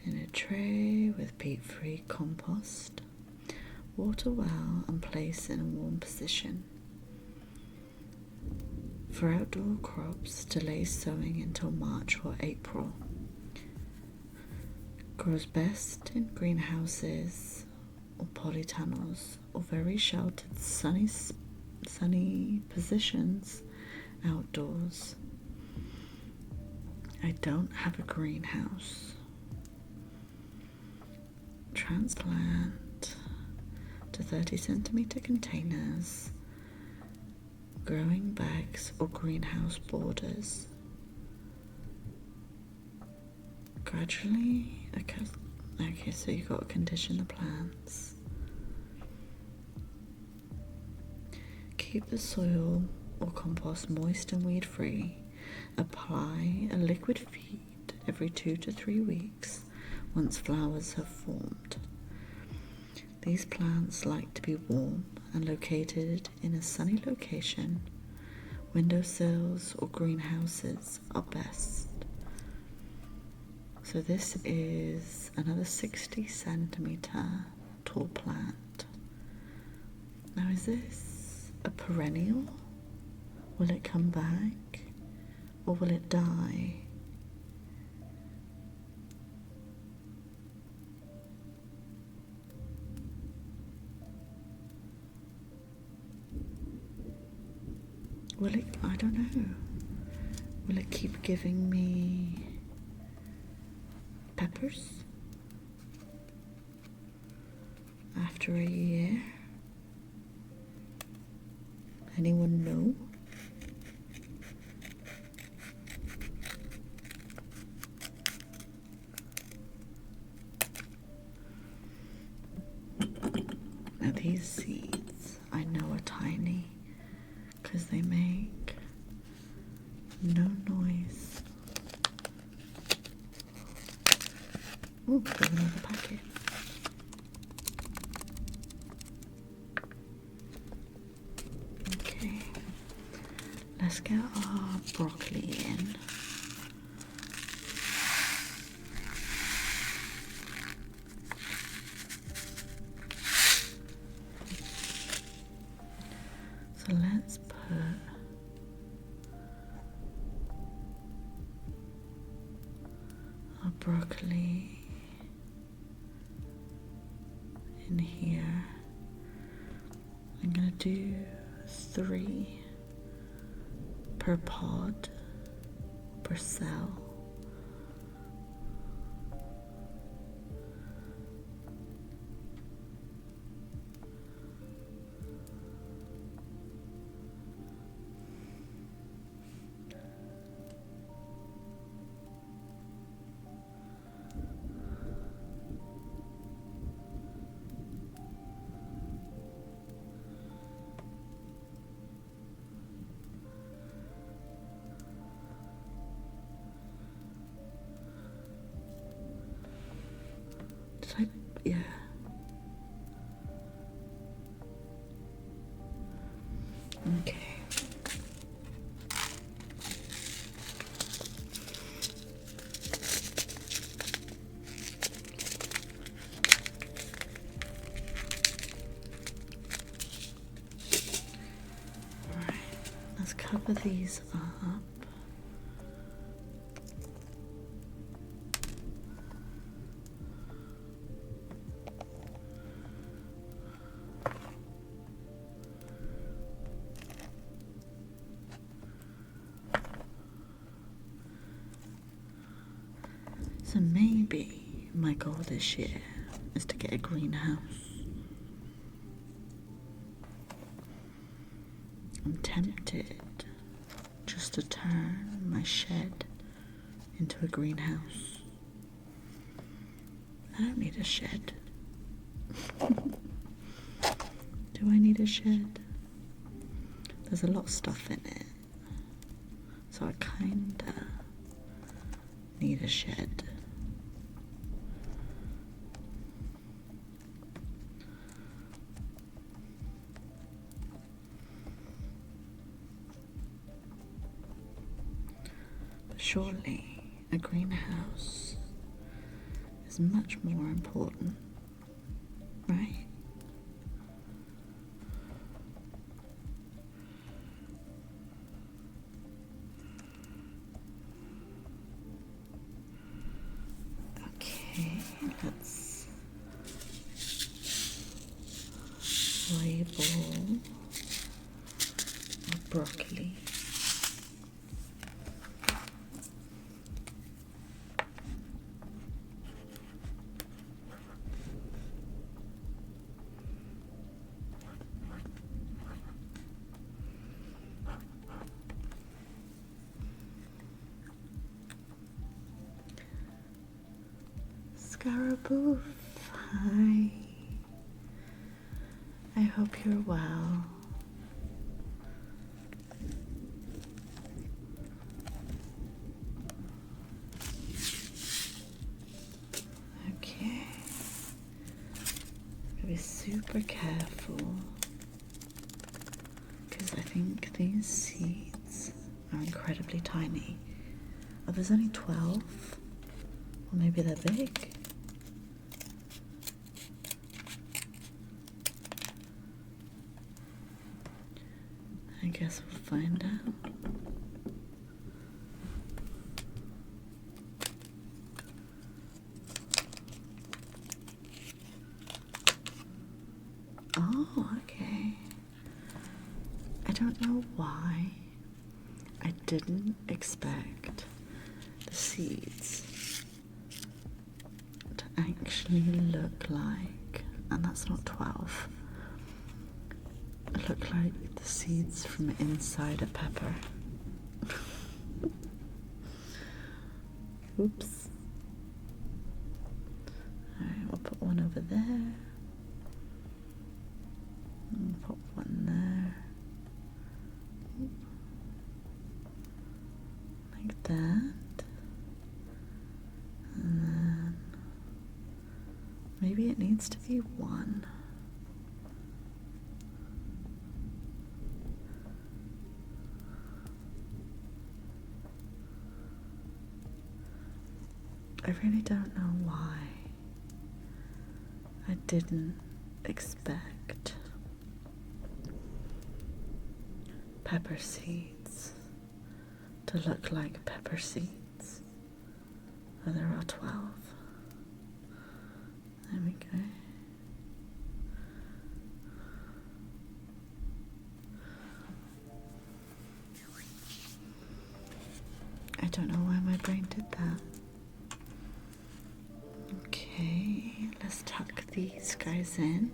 [SPEAKER 1] in a tray with peat-free compost. Water well and place in a warm position. For outdoor crops, delay sowing until March or April. Grows best in greenhouses or polytunnels or very sheltered sunny positions outdoors. I don't have a greenhouse. Transplant to 30cm containers, growing bags or greenhouse borders. Gradually, okay, so you've got to condition the plants. Keep the soil or compost moist and weed free. Apply a liquid feed every 2 to 3 weeks once flowers have formed. These plants like to be warm and located in a sunny location. Windowsills or greenhouses are best. So this is another 60cm tall plant. Now is this a perennial? Will it come back or will it die? Will it, I don't know, will it keep giving me peppers after a year? Anyone know? Now these seeds I know are tiny because they make no noise. Oh, there's another packet. Okay, let's get our broccoli in. So let's put our broccoli in here. I'm gonna do 3 per pod, per cell. Yeah. Okay. All right. Let's cover these up. So maybe my goal this year is to get a greenhouse. I'm tempted just to turn my shed into a greenhouse. I don't need a shed. Do I need a shed? There's a lot of stuff in it, so I kinda need a shed. But surely a greenhouse is much more important, right? Okay, let's label our broccoli. Scaraboo, hi. I hope you're well. Okay. Gotta be super careful because I think these seeds are incredibly tiny. Oh, there's only 12. Or maybe they're big. I guess we'll find out. Oh, okay. I don't know why I didn't expect the seeds to actually look like, and that's not 12, look like the seeds from inside a pepper. Oops. Alright, we'll put one over there. And put one there. Like that. And then maybe it needs to be one. I really don't know why I didn't expect pepper seeds to look like pepper seeds. Oh, there are 12. There we go. I don't know why my brain did that. Okay, let's tuck these guys in.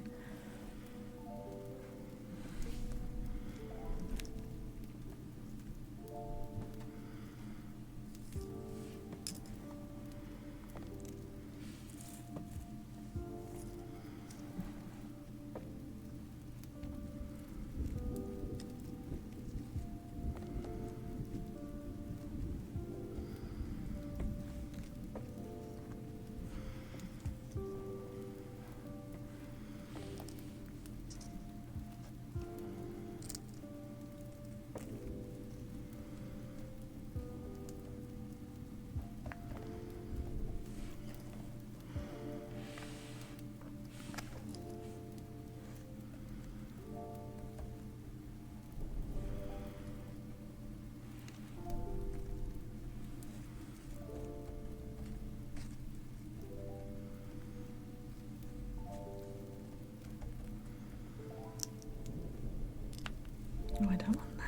[SPEAKER 1] No, I don't want that.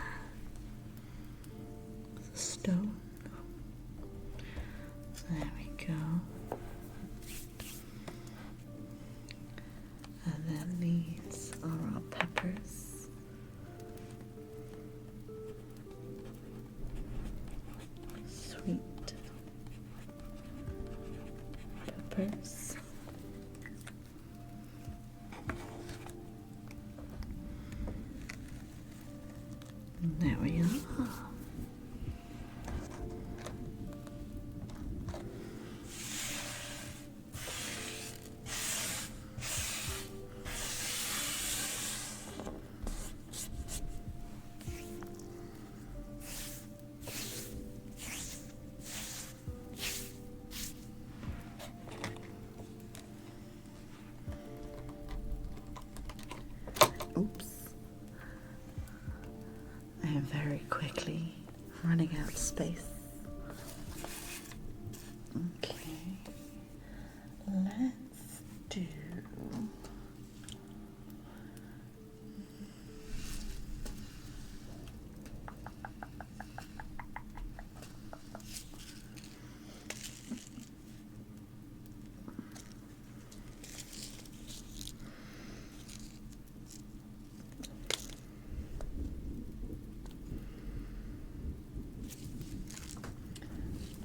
[SPEAKER 1] It's a stone. There we go. And then these are our peppers. Sweet peppers. There we are. Oops. I am very quickly running out of space. Okay. Let's do...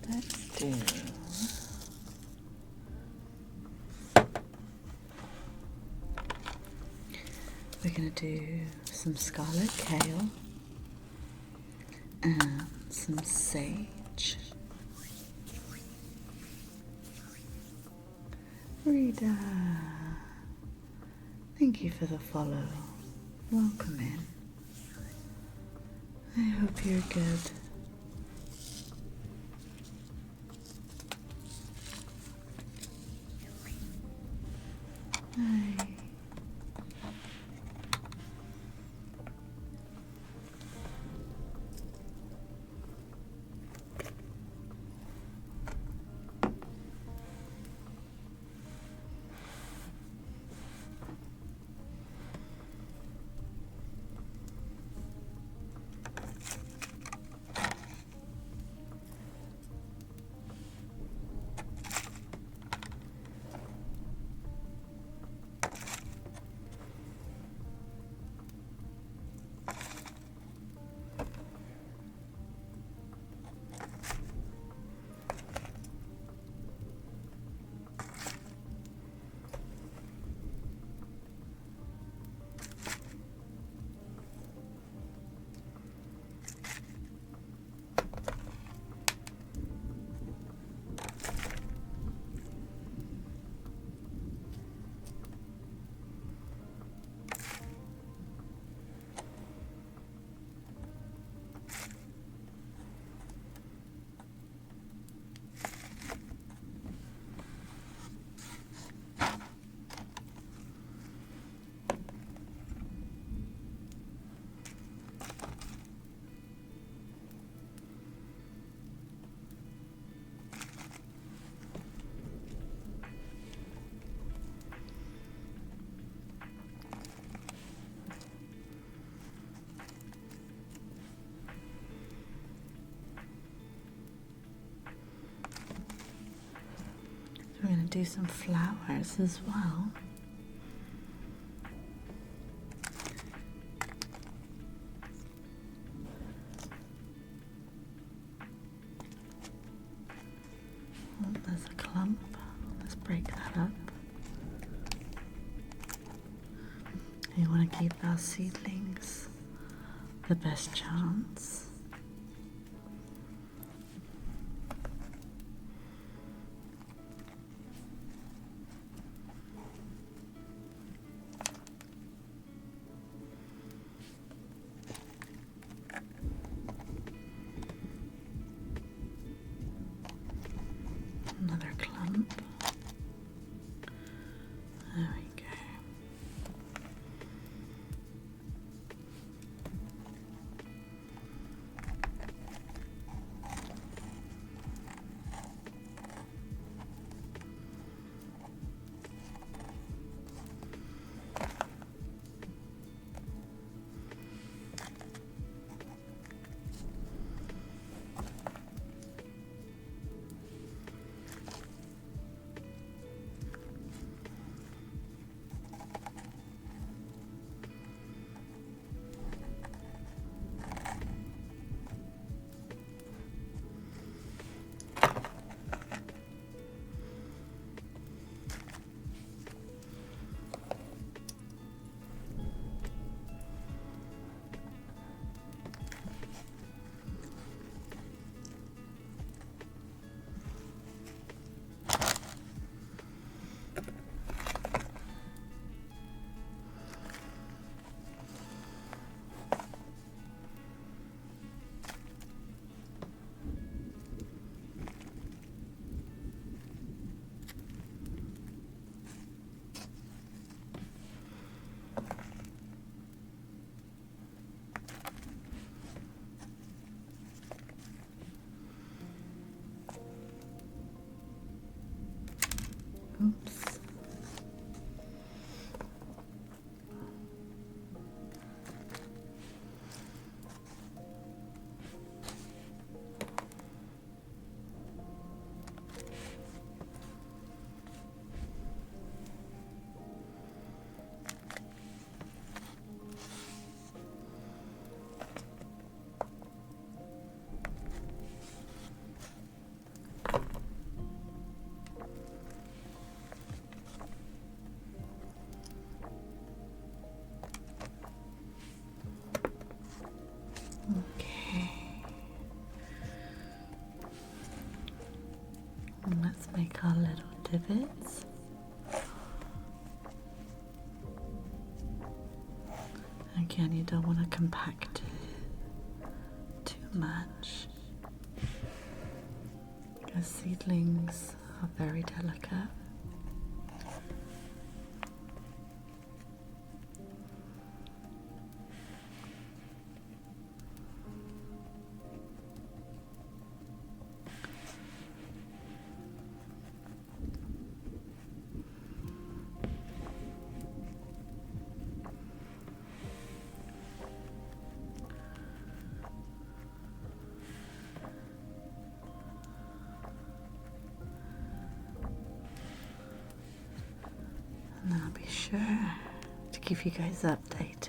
[SPEAKER 1] Let's do... We're going to do some scarlet kale and some sage. Rita, thank you for the follow. Welcome in. I hope you're good. Hi. We're going to do some flowers as well. Oh, there's a clump. Let's break that up. You want to give our seedlings the best chance. Another clump. There we go. pivots. Again, you don't want to compact it too much, because seedlings are very delicate. And then I'll be sure to keep you guys updated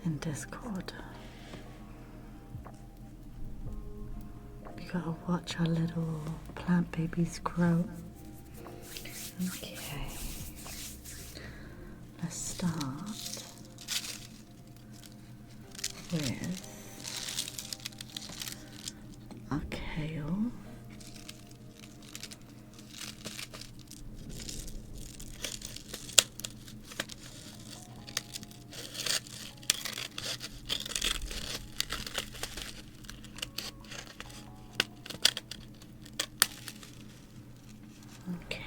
[SPEAKER 1] in Discord. We gotta watch our little plant babies grow. Okay, let's start with our kale. Okay.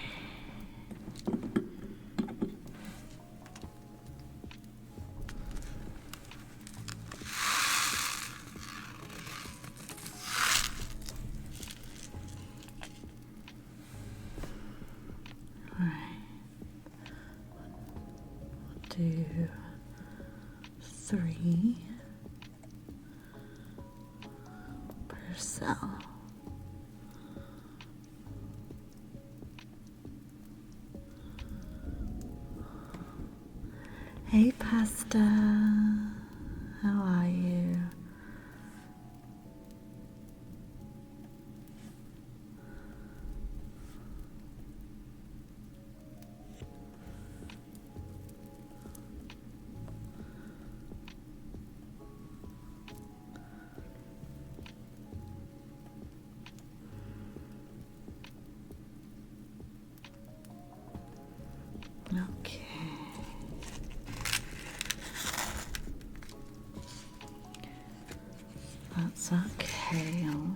[SPEAKER 1] Right. We'll do 3 per cell. Hey Pasta, how are you? Okay. That's our kale.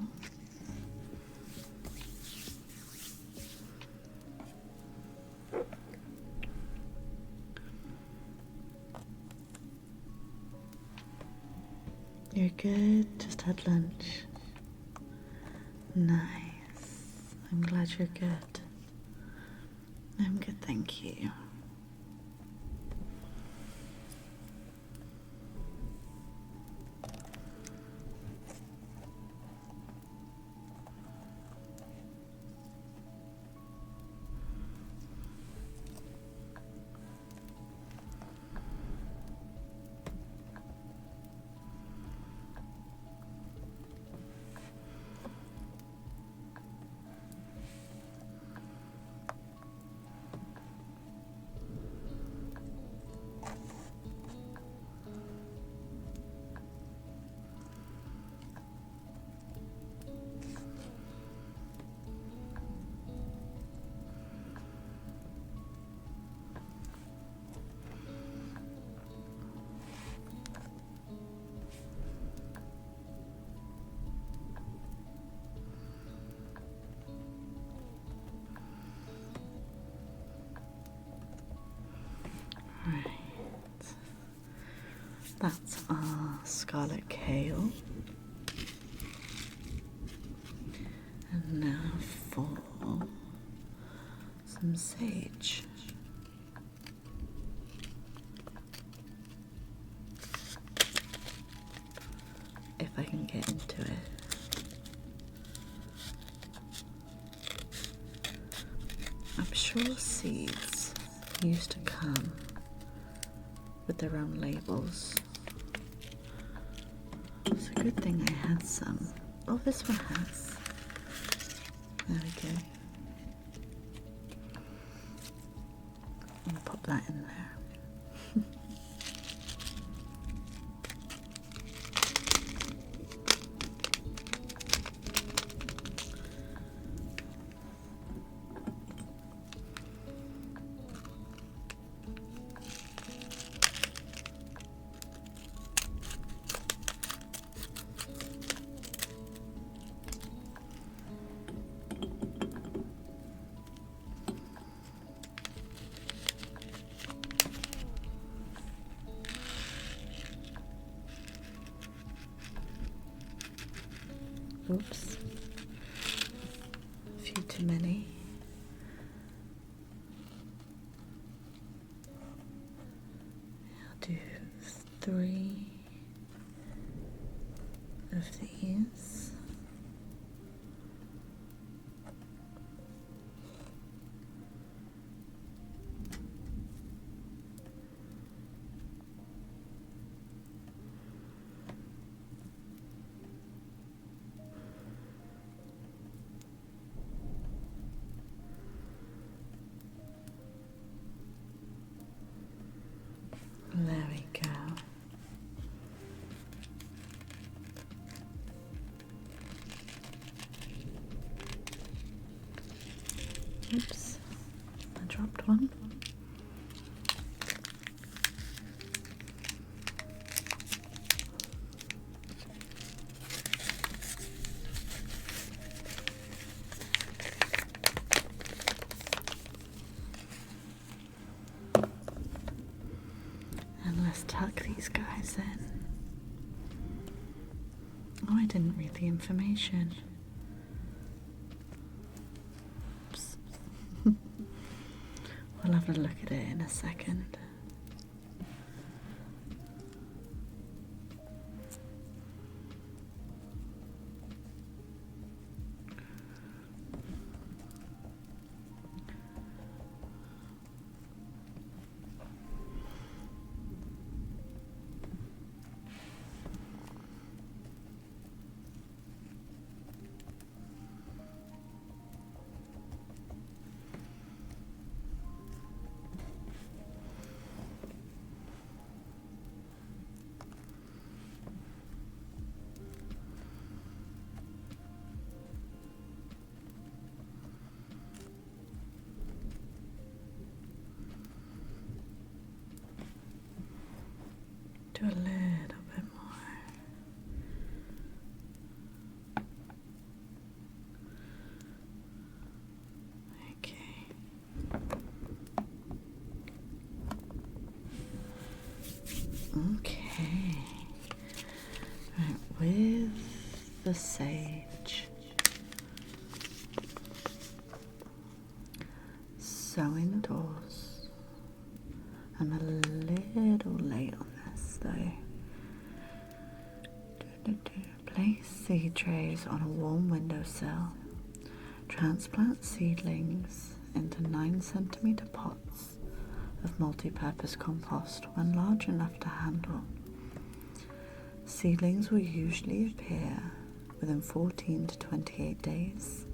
[SPEAKER 1] You're good, just had lunch. Nice. I'm glad you're good. I'm good, thank you. Right, that's our scarlet kale. And now for some sage. If I can get into it. I'm sure seeds used to come with their own labels. It's a good thing I had some. Oh, this one has. There we go. I'll pop that in there. Oops. A few too many. I'll do 3 of these. There we go. Oops, I dropped one. And let's tuck these guys in. Oh, I didn't read the information. Oops. We'll have a look at it in a second. Do a little bit more. Okay. Okay. Right, with the sage. So indoors. I'm a little late on this though. Place seed trays on a warm windowsill. Transplant seedlings into 9 cm pots of multi-purpose compost when large enough to handle. Seedlings will usually appear within 14 to 28 days.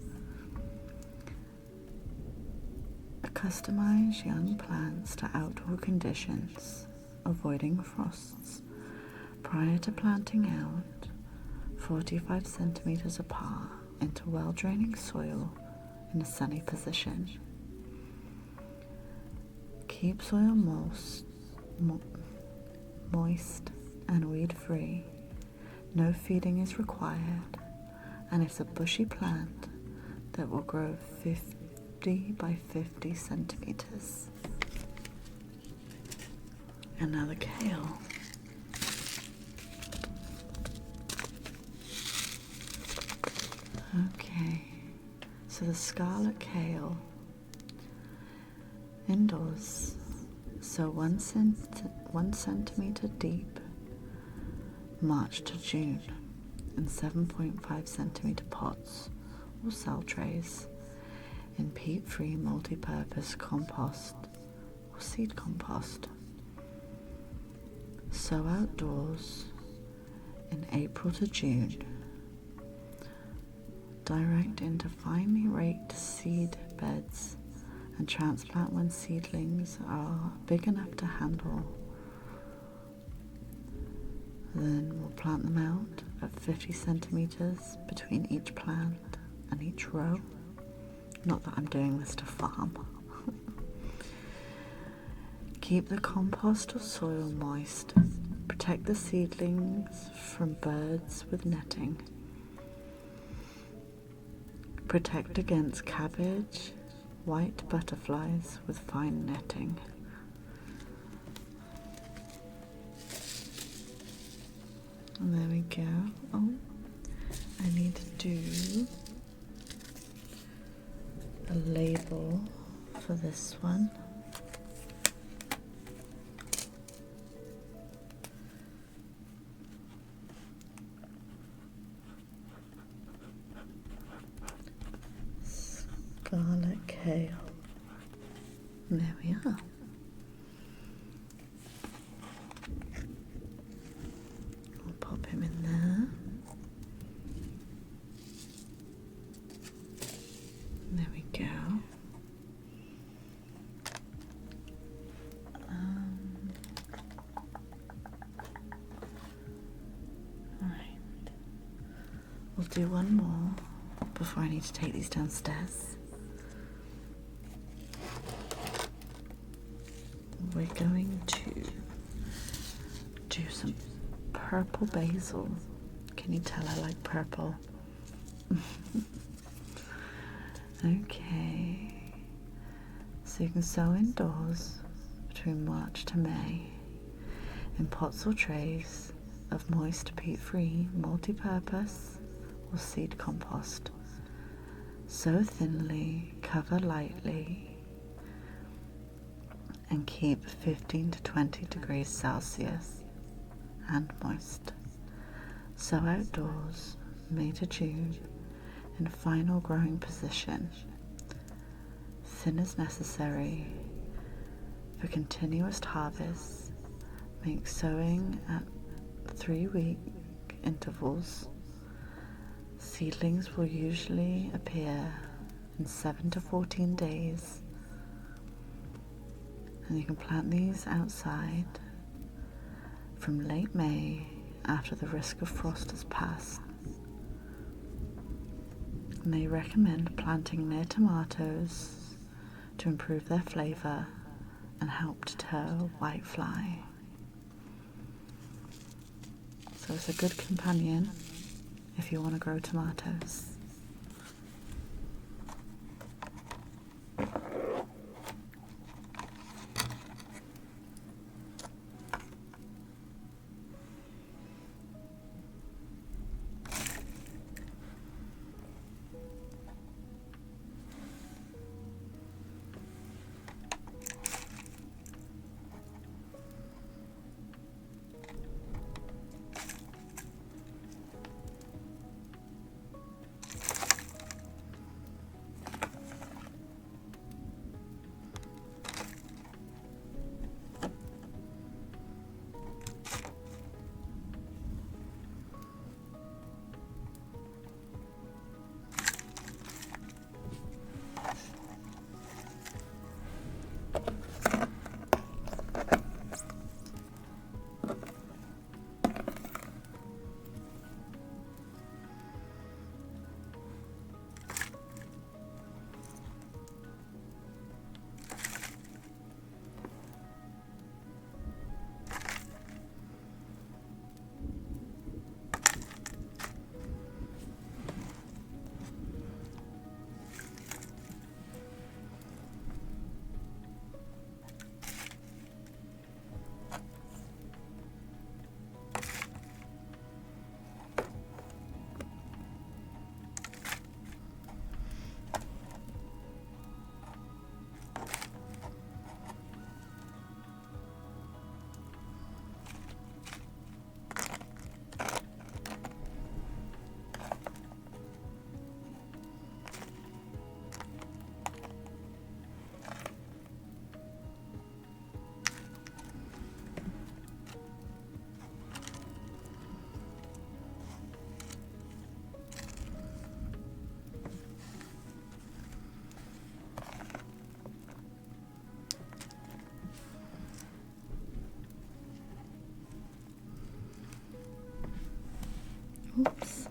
[SPEAKER 1] Customize young plants to outdoor conditions, avoiding frosts. Prior to planting out, 45 centimeters apart into well-draining soil in a sunny position. Keep soil moist and weed-free. No feeding is required, and it's a bushy plant that will grow 50 by 50 centimeters. And now the kale. Okay, so the scarlet kale indoors, so 1 centimeter deep, March to June, in 7.5 centimeter pots or cell trays in peat-free multi-purpose compost or seed compost. Sow outdoors in April to June. Direct into finely raked seed beds and transplant when seedlings are big enough to handle. Then we'll plant them out at 50 centimeters between each plant and each row. Not that I'm doing this to farm. Keep the compost or soil moist. Protect the seedlings from birds with netting. Protect against cabbage, white butterflies with fine netting. And there we go. Oh, I need to do this one. Scarlet kale. There we are. I'll pop him in there. There we go. Right. We'll do one more before I need to take these downstairs. We're going to do some purple basil. Can you tell I like purple? Okay. So you can sow indoors between March to May in pots or trays of moist, peat-free, multi-purpose or seed compost. Sow thinly, cover lightly, and keep 15 to 20 degrees Celsius and moist. Sow outdoors, May to June, in final growing position. Thin as necessary. For continuous harvest, make sowing at 3-week intervals. Seedlings will usually appear in 7 to 14 days. And you can plant these outside from late May after the risk of frost has passed. And they recommend planting near tomatoes to improve their flavour and help deter whitefly. So it's a good companion if you want to grow tomatoes. Oops.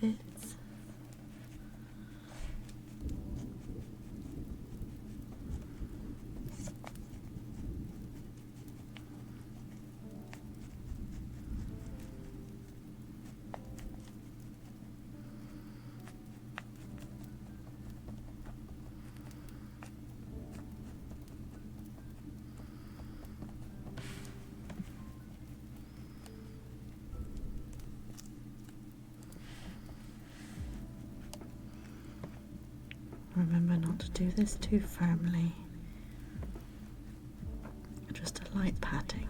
[SPEAKER 1] fits. Remember not to do this too firmly, just a light patting.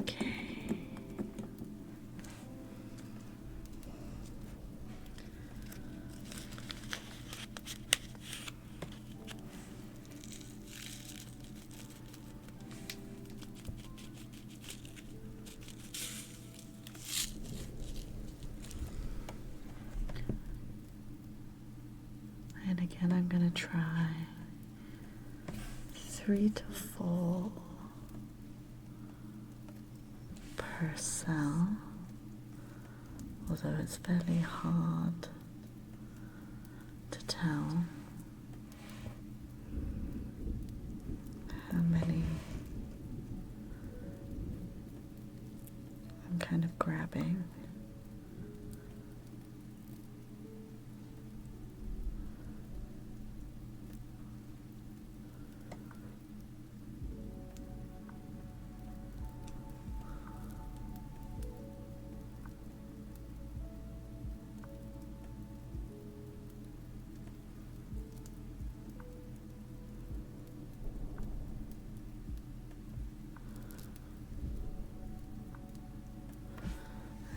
[SPEAKER 1] Okay. And again, I'm going to try 3 to 4 per cell, although it's fairly hard to tell how many I'm kind of grabbing.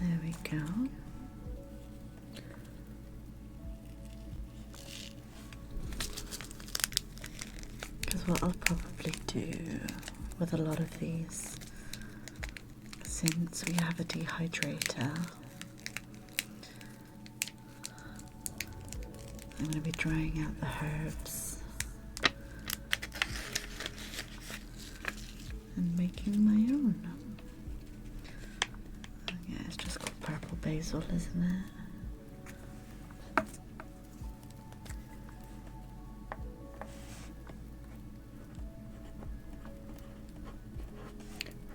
[SPEAKER 1] There we go. Because what I'll probably do with a lot of these, since we have a dehydrator, I'm going to be drying out the herbs and making my own. Yeah, it's just called purple basil, isn't it?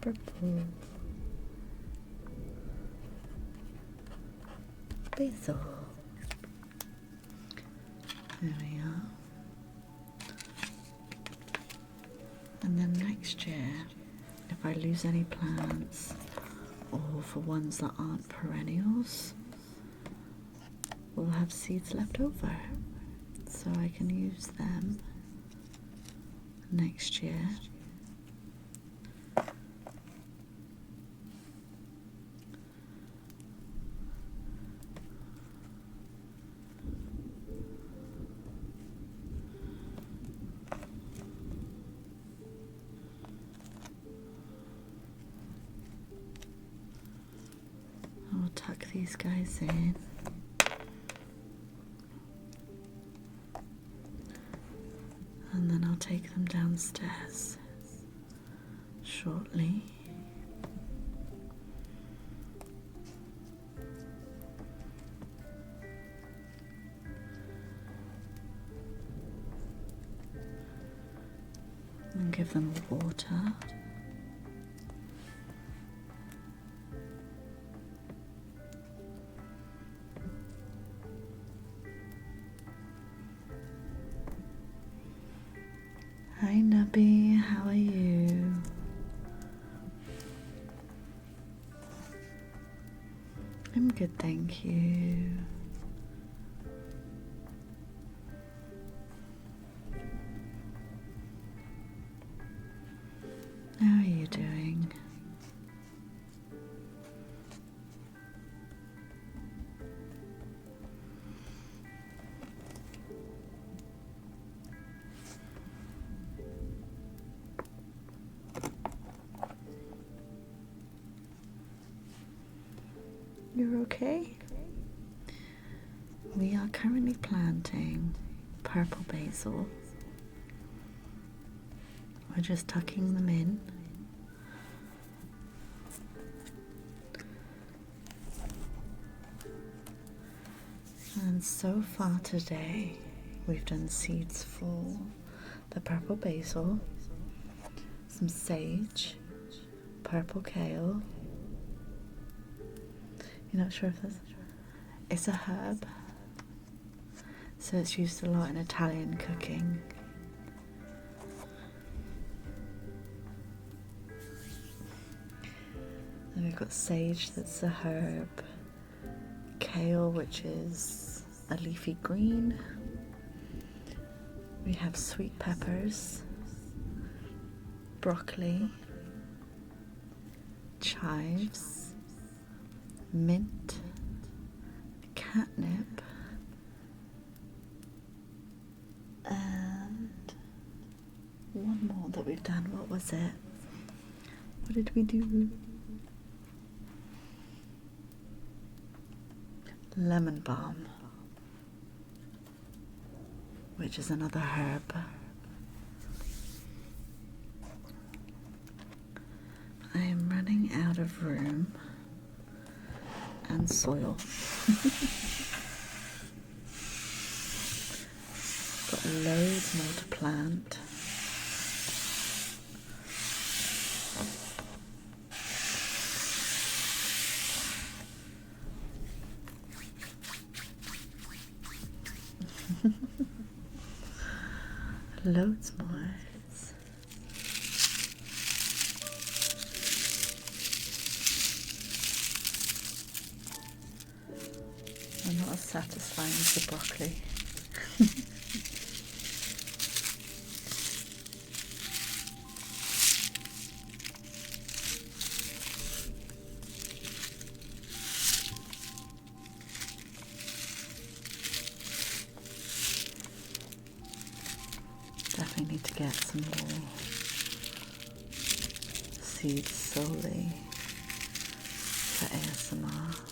[SPEAKER 1] Purple basil. There we are. And then next year, if I lose any plants, or for ones that aren't perennials, we'll have seeds left over, so I can use them next year. I'll tuck these guys in. And then I'll take them downstairs. shortly. And give them water. Hi Nubby, how are you? I'm good, thank you. How are you doing? You're okay? We are currently planting purple basil. We're just tucking them in. And so far today, we've done seeds for the purple basil, some sage, purple kale. You're not sure if that's... It's a herb, so it's used a lot in Italian cooking. And we've got sage, that's a herb, kale, which is a leafy green. We have sweet peppers, broccoli, chives, mint, catnip, and one more that we've done. What was it? What did we do? Lemon balm, which is another herb. I am running out of room and soil. Got loads more to plant. Loads more. I'm not as satisfying as the broccoli. Definitely need to get some more seeds solely for ASMR.